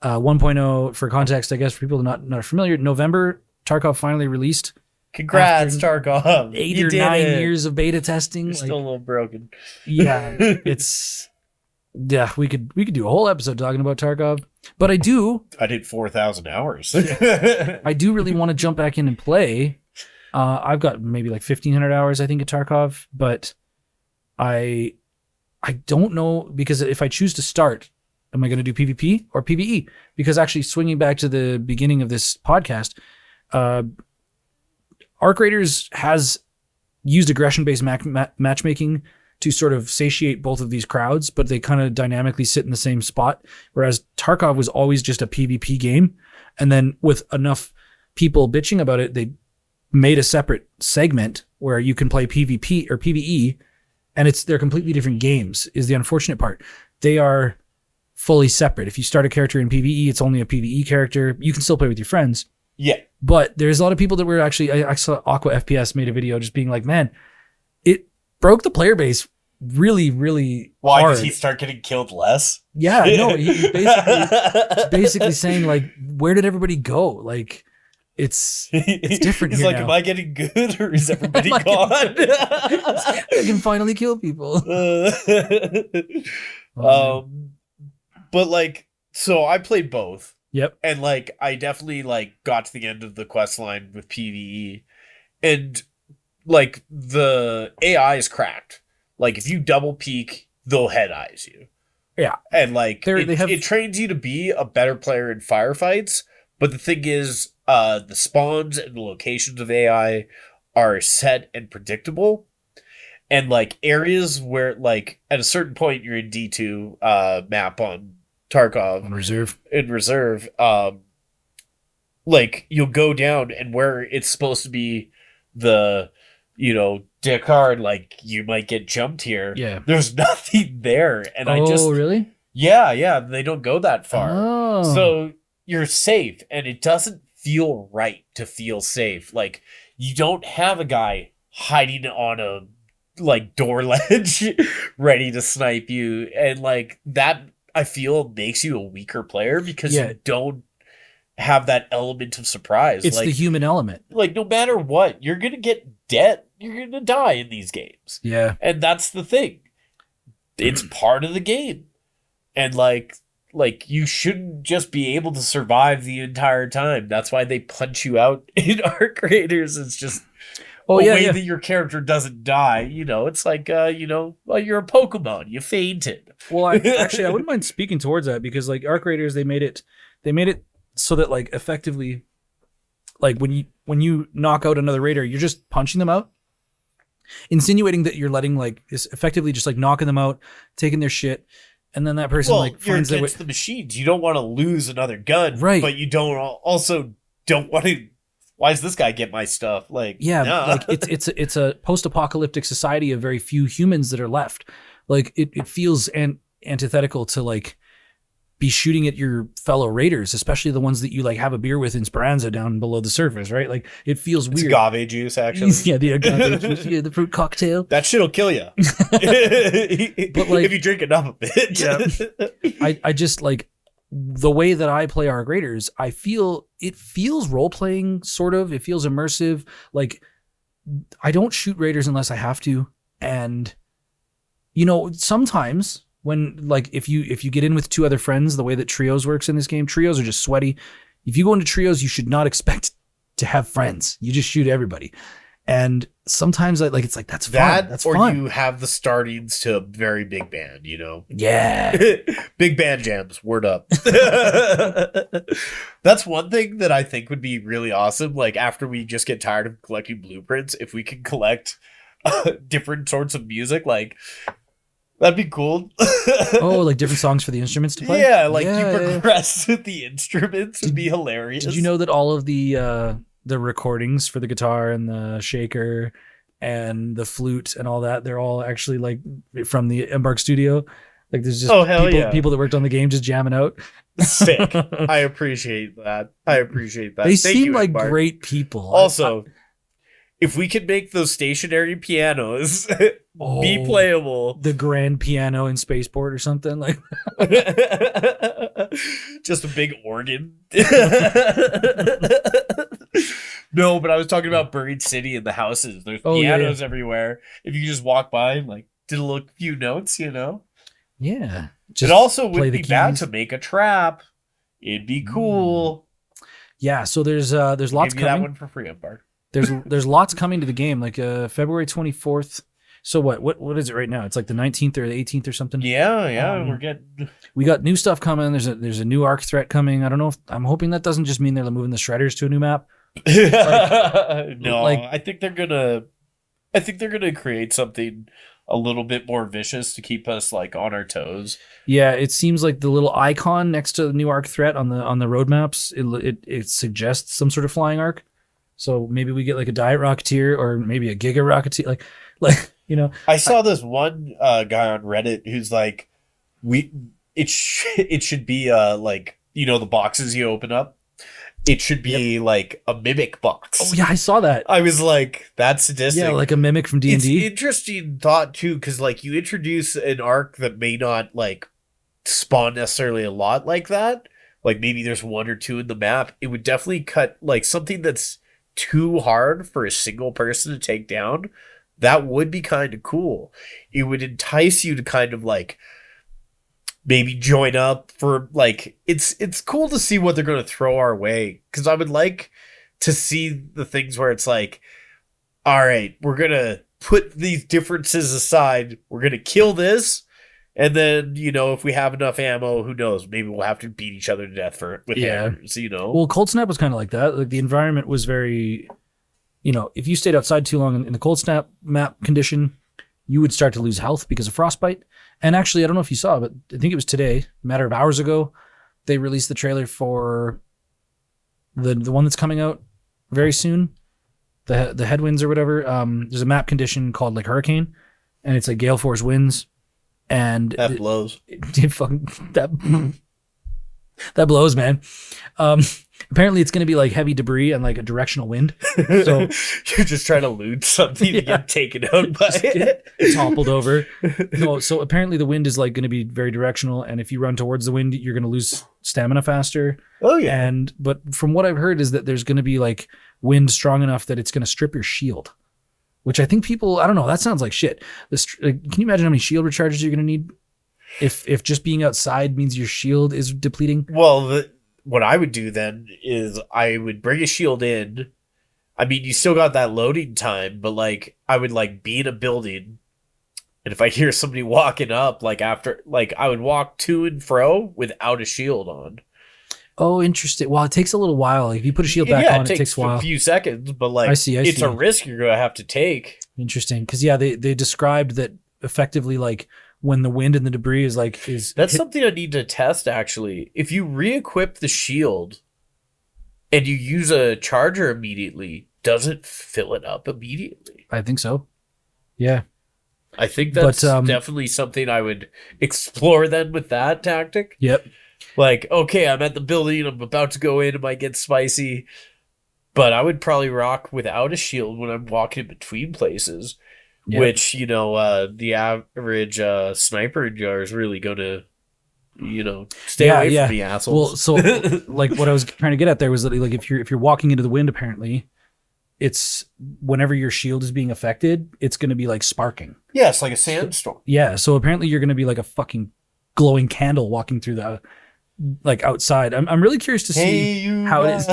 1.0, for context, I guess, for people not familiar, November, Tarkov finally released. Congrats, Tarkov. 8 or 9 years of beta testing. You're still a little broken. Yeah, we could do a whole episode talking about Tarkov. But I did 4,000 hours. I do really want to jump back in and play. I've got maybe like 1,500 hours, I think, at Tarkov, but I don't know, because if I choose to start, am I going to do PvP or PvE? Because actually, swinging back to the beginning of this podcast, Arc Raiders has used aggression-based matchmaking to sort of satiate both of these crowds, but they kind of dynamically sit in the same spot. Whereas Tarkov was always just a PvP game. And then with enough people bitching about it, they made a separate segment where you can play PvP or PvE, and they're completely different games, is the unfortunate part. They are fully separate. If you start a character in PvE, it's only a PvE character. You can still play with your friends. Yeah. But there's a lot of people that were actually, I saw Aqua FPS made a video just being like, man, it broke the player base really, really Why hard. Did he start getting killed less? Yeah, no, he's basically saying, like, where did everybody go? Like, it's different. He's here like, now. am I getting good or is everybody gone? I can finally kill people. But like, so I played both. Yep. And like, I definitely like got to the end of the quest line with PvE, and like the AI is cracked. Like if you double peek, they'll head eyes you. Yeah. And like it trains you to be a better player in firefights. But the thing is, the spawns and the locations of AI are set and predictable. And like areas where like at a certain point you're in D2 map on Tarkov in reserve, like you'll go down and where it's supposed to be the, dick hard, like you might get jumped here. Yeah. There's nothing there. And really? Yeah, they don't go that far. Oh. So you're safe, and it doesn't feel right to feel safe. Like you don't have a guy hiding on a like door ledge ready to snipe you, and like that I feel makes you a weaker player because you don't have that element of surprise. It's like, the human element. Like no matter what, you're gonna get dead. You're gonna die in these games. Yeah. And that's the thing. It's part of the game. And like you shouldn't just be able to survive the entire time. That's why they punch you out in Arc Raiders. It's just way that your character doesn't die. It's like well, you're a Pokemon. You fainted. Well, I wouldn't mind speaking towards that, because like Arc Raiders, they made it so that like effectively, like when you knock out another Raider, you're just punching them out, insinuating that you're letting like is effectively just like knocking them out, taking their shit. And then that person finds you're against the machines. You don't want to lose another gun, right? But you don't want to. Why does this guy get my stuff? Like, like it's a post-apocalyptic society of very few humans that are left. Like it feels antithetical to like be shooting at your fellow Raiders, especially the ones that you like have a beer with in Speranza down below the surface, right? Like it feels weird. Agave juice, actually. Yeah, the agave juice, the fruit cocktail. That shit'll kill you. But like, if you drink enough of it. Yeah. I just like the way that I play Arc Raiders, I feel it feels role-playing, sort of. It feels immersive. Like I don't shoot Raiders unless I have to. And sometimes when like if you get in with two other friends, the way that trios works in this game, trios are just sweaty. If you go into trios, you should not expect to have friends. You just shoot everybody. And sometimes it's like that's fun. That's or fun. You have the startings to a very big band, Yeah. Big band jams, word up. That's one thing that I think would be really awesome. Like after we just get tired of collecting blueprints, if we can collect different sorts of music, like that'd be cool. Like different songs for the instruments to play? Yeah, you progress with the instruments. It'd be hilarious. Did you know that all of the recordings for the guitar and the shaker and the flute and all that, they're all actually like from the Embark Studio? Like there's just people that worked on the game just jamming out. Sick. I appreciate that. They seem like great people. Also, if we could make those stationary pianos be playable, the grand piano in Spaceport or something like just a big organ. No, but I was talking about Buried City and the houses. There's pianos everywhere. If you just walk by and like did a little few notes, you know. Yeah. It also would be bad to make a trap. It'd be cool. Yeah, so there's lots coming. That one for free, Bart. There's lots coming to the game, like February 24th. So what is it right now? It's like the 19th or the 18th or something. Yeah, we got new stuff coming. There's a new arc threat coming. I don't know if I'm hoping that doesn't just mean they're moving the shredders to a new map. No, I think they're gonna create something a little bit more vicious to keep us like on our toes. Yeah, it seems like the little icon next to the new arc threat on the roadmaps, it suggests some sort of flying arc. So maybe we get like a Diet Rocketeer or maybe a Giga Rocketeer, like you know. I saw this one guy on Reddit who's like, it should be like, you know, the boxes you open up. It should be like a mimic box. Oh yeah, I saw that. I was like, that's sadistic. Yeah, like a mimic from D&D. It's interesting thought too, because like you introduce an arc that may not like spawn necessarily a lot like that. Like maybe there's one or two in the map. It would definitely cut like something that's too hard for a single person to take down. That would be kind of cool. It would entice you to kind of like maybe join up for like it's cool to see what they're going to throw our way, because I would like to see the things where it's like, all right, we're going to put these differences aside, we're going to kill this, and then, you know, if we have enough ammo, who knows, maybe we'll have to beat each other to death with hammers, you know. Well, Cold Snap was kind of like that. Like the environment was very, you know, if you stayed outside too long in the Cold Snap map condition, you would start to lose health because of frostbite. And actually, I don't know if you saw, but I think it was today, a matter of hours ago, they released the trailer for the one that's coming out very soon, the headwinds or whatever. There's a map condition called like Hurricane, and it's like gale force winds, and that blows. That blows, man. Apparently it's going to be like heavy debris and like a directional wind. So you're just trying to loot something to get taken out by it. Toppled over. No, so apparently the wind is like going to be very directional, and if you run towards the wind, you're going to lose stamina faster. Oh yeah. But from what I've heard is that there's going to be like wind strong enough that it's going to strip your shield, which I think people, I don't know, that sounds like shit. Can you imagine how many shield recharges you're going to need? If just being outside means your shield is depleting? Well, what I would do then is I would bring a shield in. I mean, you still got that loading time, but like I would like be in a building, and if I hear somebody walking up, like after, like I would walk to and fro without a shield on. Oh, interesting. Well, it takes a little while. Like if you put a shield back on, it takes a while. A few seconds, but like I see. It's a risk you're gonna have to take. Interesting, because yeah, they described that effectively like, when the wind and the debris is like that's something I need to test actually. If you re-equip the shield and you use a charger immediately, does it fill it up immediately? I think so. Yeah. I think that's definitely something I would explore then with that tactic. Yep. Like, okay, I'm at the building, I'm about to go in, it might get spicy, but I would probably rock without a shield when I'm walking in between places. Yep. Which, you know, the average sniper jar is really going to, you know, stay away from the assholes. Well, so like what I was trying to get at there was that like if you're walking into the wind, apparently, it's whenever your shield is being affected, it's going to be like sparking. Yeah, it's like a sandstorm. Yeah, so apparently you're going to be like a fucking glowing candle walking through the like outside. I'm really curious to see how it is.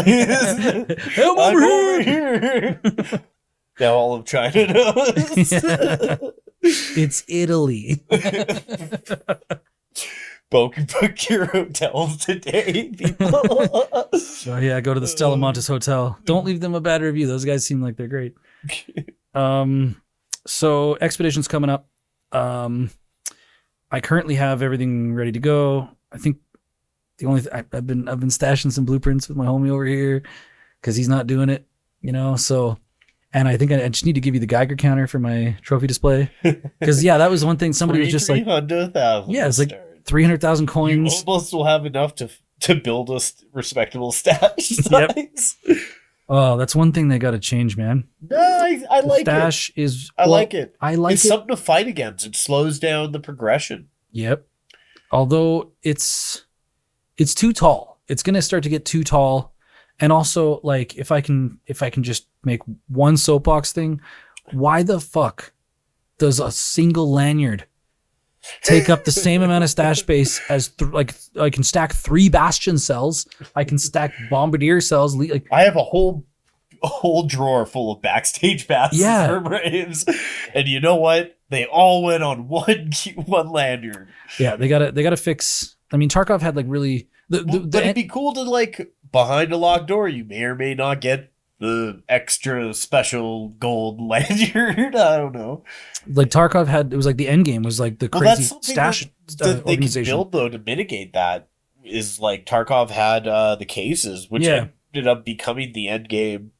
I'm over here. Now all of China knows. It's Italy. Book your hotels today, people. So yeah, go to the Stella Montes Hotel. Don't leave them a bad review. Those guys seem like they're great. So Expedition's coming up. I currently have everything ready to go. I think the only I've been stashing some blueprints with my homie over here because he's not doing it, you know. So. And I think I just need to give you the Geiger counter for my trophy display. Because, yeah, that was one thing. Somebody was just like... 300,000. Yeah, it's like 300,000 coins. You almost will have enough to build a respectable stash size. Yep. Oh, that's one thing they got to change, man. No, I like stash it. Is I like it. I like it's something to fight against. It slows down the progression. Yep. Although it's too tall. It's gonna start to get too tall. And also, like, if I can just make one soapbox thing, why the fuck does a single lanyard take up the same amount of stash space as like I can stack 3 Bastion cells, I can stack Bombardier cells. Like I have a whole drawer full of backstage passes for Braves, and you know what? They all went on one lanyard. Yeah, they gotta fix. I mean, Tarkov had like really. But it'd be cool to like behind a locked door. You may or may not get the extra special gold lanyard. I don't know. Like Tarkov had, it was like the end game was like the crazy stash that they could build though to mitigate that. Is like Tarkov had the cases, which ended up becoming the end game.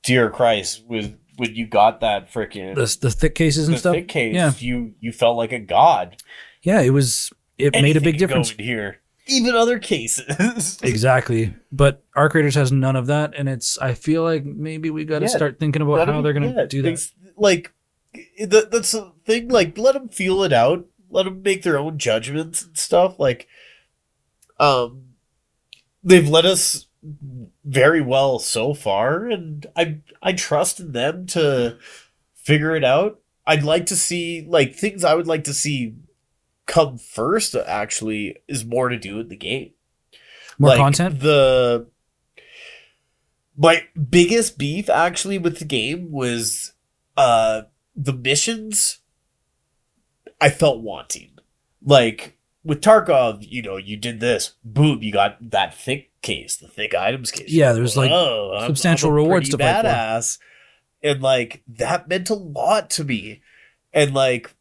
Dear Christ, when you got that freaking the thick cases and stuff, thick case, you felt like a god. Yeah, it made a big difference here. Even other cases. Exactly. But Arc Raiders has none of that, and I feel like maybe we got to start thinking about how they're going to do that. Like, that's the thing, like, let them feel it out. Let them make their own judgments and stuff. Like, they've let us very well so far, and I trust in them to figure it out. I'd like to see, like, things I would like to see come first actually is more to do with the game. More content? My biggest beef actually with the game was the missions I felt wanting. Like with Tarkov, you did this, boom, you got that thick case, the thick items case. Yeah, there's like substantial rewards to fight for. And like that meant a lot to me. And like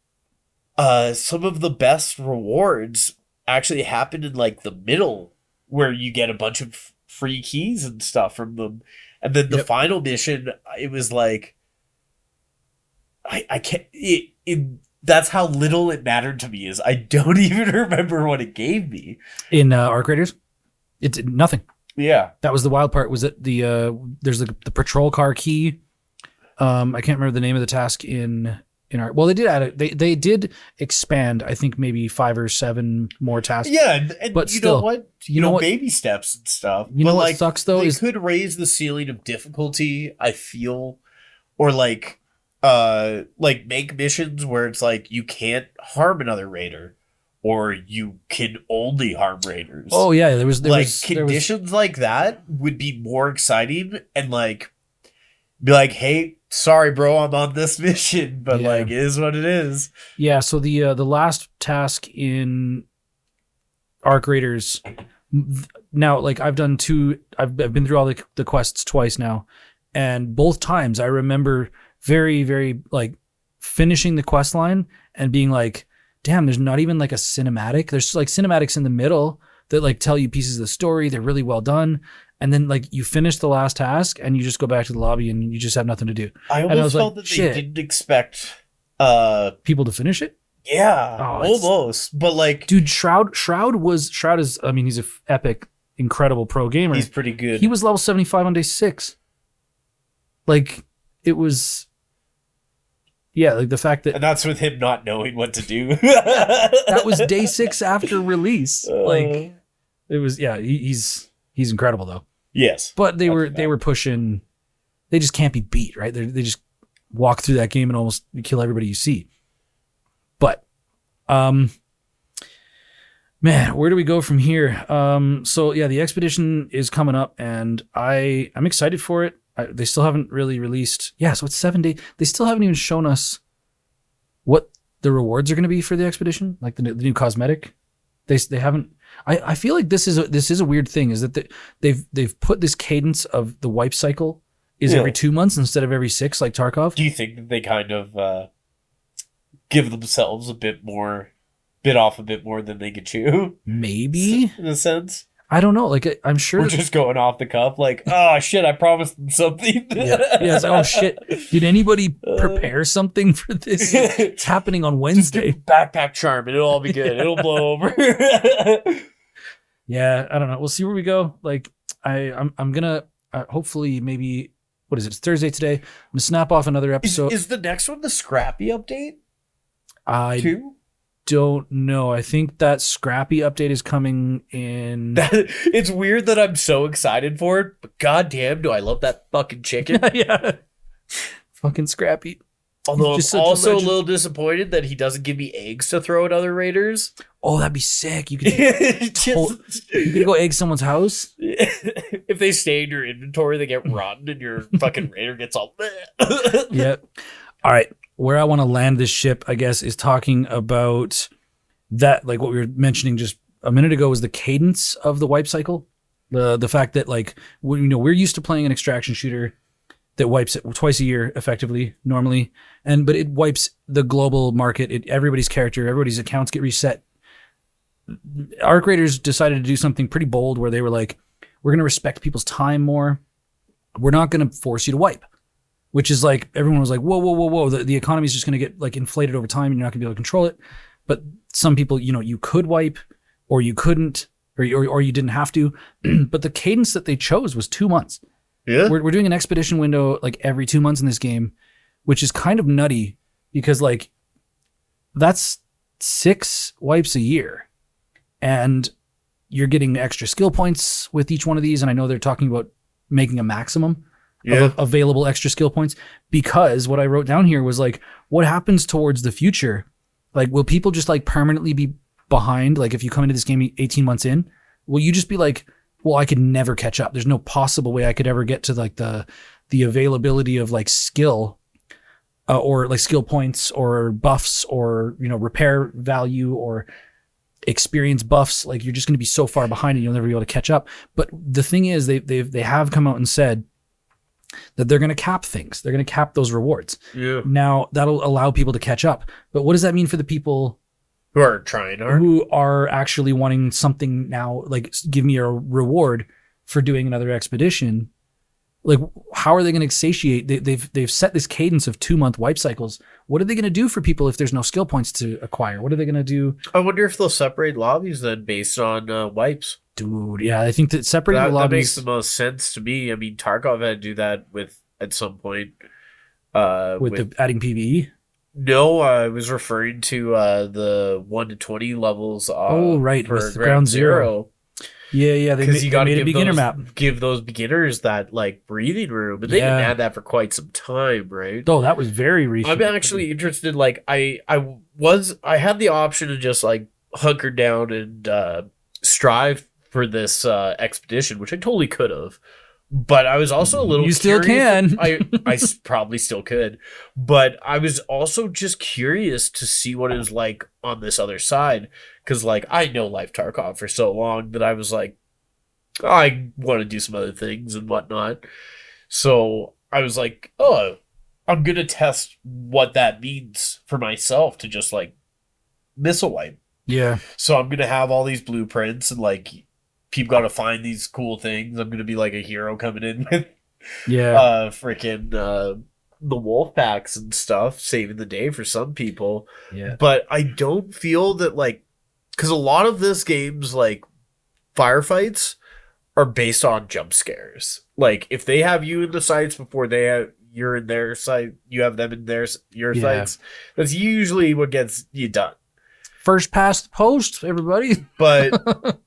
some of the best rewards actually happen in like the middle where you get a bunch of free keys and stuff from them. And then the final mission, it was like, I can't, that's how little it mattered to me is I don't even remember what it gave me. In Arc Raiders? It did nothing. Yeah. That was the wild part, was that there's the patrol car key. I can't remember the name of the task in our, well, they did add it. They did expand, I think maybe 5 or 7 more tasks. Yeah, and but you still, know what? You know, baby steps and stuff. You know what sucks though? They could raise the ceiling of difficulty, I feel, or like make missions where it's like you can't harm another raider, or you can only harm raiders. Oh yeah, there was conditions like that would be more exciting, and like be like, hey, sorry, bro, I'm on this mission, but like, it is what it is. Yeah. So the last task in Arc Raiders, now like I've done 2. I've been through all the quests twice now, and both times I remember very, very like finishing the quest line and being like, damn, there's not even like a cinematic. There's like cinematics in the middle that like tell you pieces of the story. They're really well done. And then like you finish the last task and you just go back to the lobby and you just have nothing to do. I almost felt that they didn't expect people to finish it. Yeah, almost. But like, dude, Shroud is, I mean, he's a epic, incredible pro gamer. He's pretty good. He was level 75 on day 6. Like it was, like the fact that, and that's with him not knowing what to do. That was day 6 after release. Like it was, he's incredible though. Yes. But they were pushing, they just can't be beat, right? They just walk through that game and almost kill everybody you see. But man, where do we go from here? So yeah, the expedition is coming up and I'm excited for it. They still haven't really released. Yeah, so it's 7 days. They still haven't even shown us what the rewards are going to be for the expedition, like the new cosmetic. They haven't. I feel like this is a weird thing, is that they've put this cadence of the wipe cycle is every 2 months instead of every 6, like Tarkov. Do you think that they kind of give themselves a bit off than they could chew? Maybe, in a sense. I don't know. Like I'm sure we're just going off the cuff. Like, oh shit, I promised them something. It's like, oh shit, did anybody prepare something for this? It's happening on Wednesday. Backpack charm, and it'll all be good. It'll blow over. Yeah, I don't know. We'll see where we go. Like I'm gonna hopefully maybe, what is it? It's Thursday today. I'm going to snap off another episode. Is the next one the Scrappy update? I don't know. I think that Scrappy update is coming in. It's weird that I'm so excited for it, but goddamn, do I love that fucking chicken. Yeah. Fucking Scrappy. Although I'm also a little disappointed that he doesn't give me eggs to throw at other raiders. Oh, that'd be sick. You could you could go egg someone's house. If they stay in your inventory, they get rotten and your fucking raider gets all... Yeah. All right. Where I want to land this ship, I guess, is talking about that, like what we were mentioning just a minute ago, was the cadence of the wipe cycle. The fact that, like, we're used to playing an extraction shooter that wipes it twice a year effectively, normally. But it wipes the global market. Everybody's character, everybody's accounts get reset. Arc Raiders decided to do something pretty bold where they were like, we're going to respect people's time more. We're not going to force you to wipe, which is like, everyone was like, whoa. The economy is just going to get like inflated over time and you're not going to be able to control it. But some people, you could wipe or you couldn't, or you didn't have to. But the cadence that they chose was 2 months. Yeah. We're doing an expedition window like every 2 months in this game, which is kind of nutty because like that's 6 wipes a year and you're getting extra skill points with each one of these. And I know they're talking about making a maximum of available extra skill points, because what I wrote down here was like, what happens towards the future? Like, will people just like permanently be behind? Like if you come into this game 18 months in, will you just be like, well, I could never catch up. There's no possible way I could ever get to like the availability of like skill or like skill points or buffs or, repair value or experience buffs. Like you're just going to be so far behind and you'll never be able to catch up. But the thing is they have come out and said that they're going to cap things. They're going to cap those rewards. Yeah. Now that'll allow people to catch up. But what does that mean for the people who are trying hard, who are actually wanting something now, like give me a reward for doing another expedition? Like, how are they going to satiate? They've set this cadence of 2 month wipe cycles. What are they going to do for people if there's no skill points to acquire? What are they going to do? I wonder if they'll separate lobbies then based on wipes. Dude, yeah, I think that separating the lobbies... That makes the most sense to me. I mean, Tarkov had to do that at some point. With adding PvE? No, I was referring to the 1 to 20 levels. Right, for with Ground Zero. Yeah, they made a beginner map. Give those beginners that like breathing room, but they didn't have that for quite some time, right? Oh, that was very recent. I'm actually interested. Like, I had the option to just like hunker down and strive for this expedition, which I totally could have. But I was also a little. You still can. I probably still could, but I was also just curious to see what it was like on this other side, because like I know Life Tarkov for so long that I was like, I want to do some other things and whatnot. So I was like, oh, I'm gonna test what that means for myself to just like missile wipe. Yeah. So I'm gonna have all these blueprints and like. People got to find these cool things. I'm going to be like a hero coming in with freaking the wolf packs and stuff, saving the day for some people. Yeah. But I don't feel that like, because a lot of this game's like firefights are based on jump scares. Like if they have you in the sights before you're in their sight, you have them in your sights. That's usually what gets you done. First past the post, everybody. But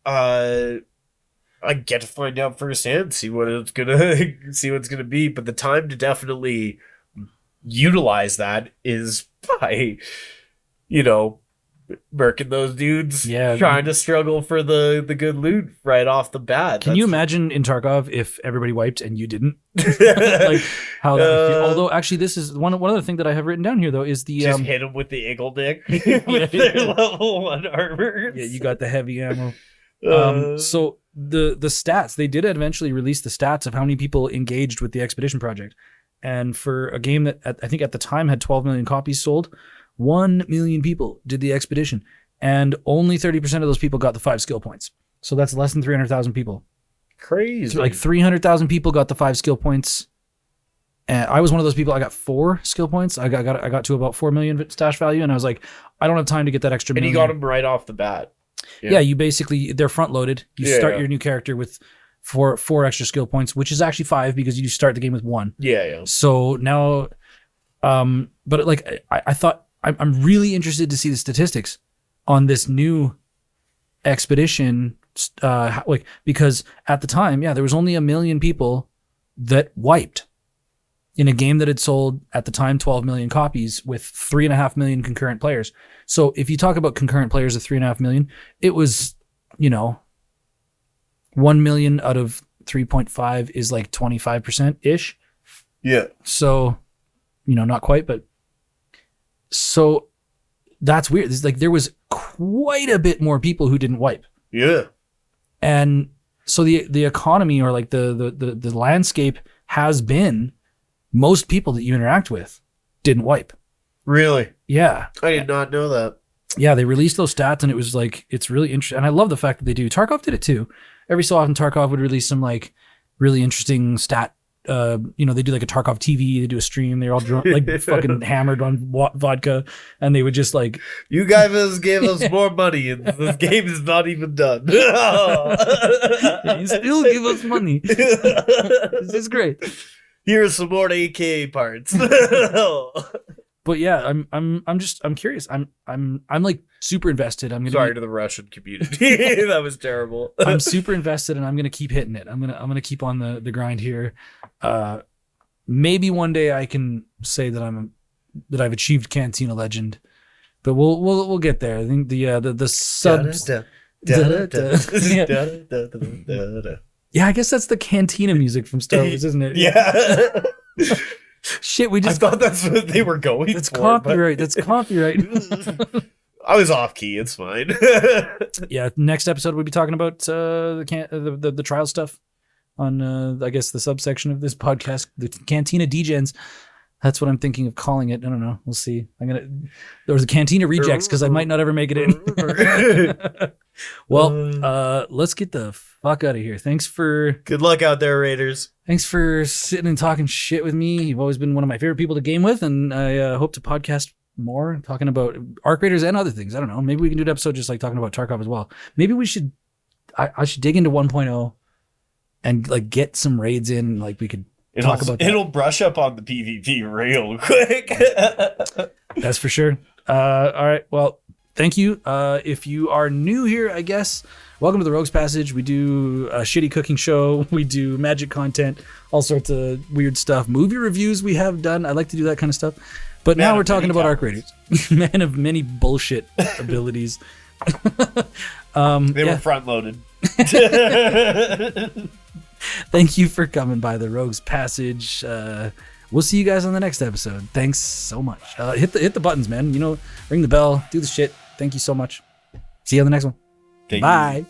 I get to find out firsthand, see what's gonna be. But the time to definitely utilize that is by, murking those dudes, trying to struggle for the good loot right off the bat. Can you imagine in Tarkov if everybody wiped and you didn't? Like how that would feel. Although actually, this is one other thing that I have written down here though is the just hit them with the eagle dick with their level 1 armor. Yeah, you got the heavy ammo. So the stats, they did eventually release the stats of how many people engaged with the expedition project, and for a game that I think at the time had 12 million copies sold, 1 million people did the expedition, and only 30% of those people got the 5 skill points. So that's less than 300,000 people. Crazy. So like 300,000 people got the 5 skill points. And I was one of those people. I got 4 skill points. I got to about 4 million stash value, and I was like, I don't have time to get that extra. And you got them right off the bat. Yeah, you basically, they're front loaded. You start your new character with for 4 extra skill points, which is actually 5 because you start the game with 1. Yeah. So now, but like I thought, I'm really interested to see the statistics on this new expedition, like, because at the time, there was only 1 million people that wiped in a game that had sold at the time 12 million copies with 3.5 million concurrent players. So if you talk about concurrent players of 3.5 million, it was, 1 million out of 3.5 is like 25% ish. Yeah. So, not quite, but so that's weird. It's like there was quite a bit more people who didn't wipe. Yeah. And so the economy, or like the landscape, has been most people that you interact with didn't wipe. Really? Yeah. I did not know that. Yeah, they released those stats and it was like, it's really interesting. And I love the fact that they do. Tarkov did it too. Every so often Tarkov would release some like really interesting stat. They do like a Tarkov TV, they do a stream, they're all drunk, like fucking hammered on vodka, and they would just like, you guys gave us more money and this game is not even done. You still give us money. This is great. Here's some more AK parts. But yeah, I'm curious. I'm like super invested. Sorry to the Russian community. That was terrible. I'm super invested and I'm gonna keep hitting it. I'm gonna keep on the grind here. Maybe one day I can say that I've achieved Cantina Legend, but we'll get there. I think the subs. Yeah, I guess that's the Cantina music from Star Wars, isn't it? Yeah. Shit, I thought that's what they were going That's for. Copyright. That's copyright. I was off key. It's fine. Yeah. Next episode, we'll be talking about the trial stuff on I guess the subsection of this podcast, the Cantina Degens. That's what I'm thinking of calling it. I don't know. We'll see. There was a Cantina Rejects because I might not ever make it in. Well, let's get the fuck out of here. Good luck out there, Raiders. Thanks for sitting and talking shit with me. You've always been one of my favorite people to game with, and I hope to podcast more, talking about Arc Raiders and other things. I don't know. Maybe we can do an episode just like talking about Tarkov as well. Maybe we should. I should dig into 1.0 and like get some raids in. Like we could talk about that. It'll brush up on the PvP real quick. That's for sure. All right. Well, thank you. If you are new here, I guess, welcome to the Rogues Passage. We do a shitty cooking show. We do magic content, all sorts of weird stuff. Movie reviews we have done. I like to do that kind of stuff. But now we're talking about Arc Raiders. Man of many bullshit abilities. They were front loaded. Thank you for coming by the Rogues Passage. We'll see you guys on the next episode. Thanks so much. Hit the buttons, man. Ring the bell, do the shit. Thank you so much. See you on the next one. Bye.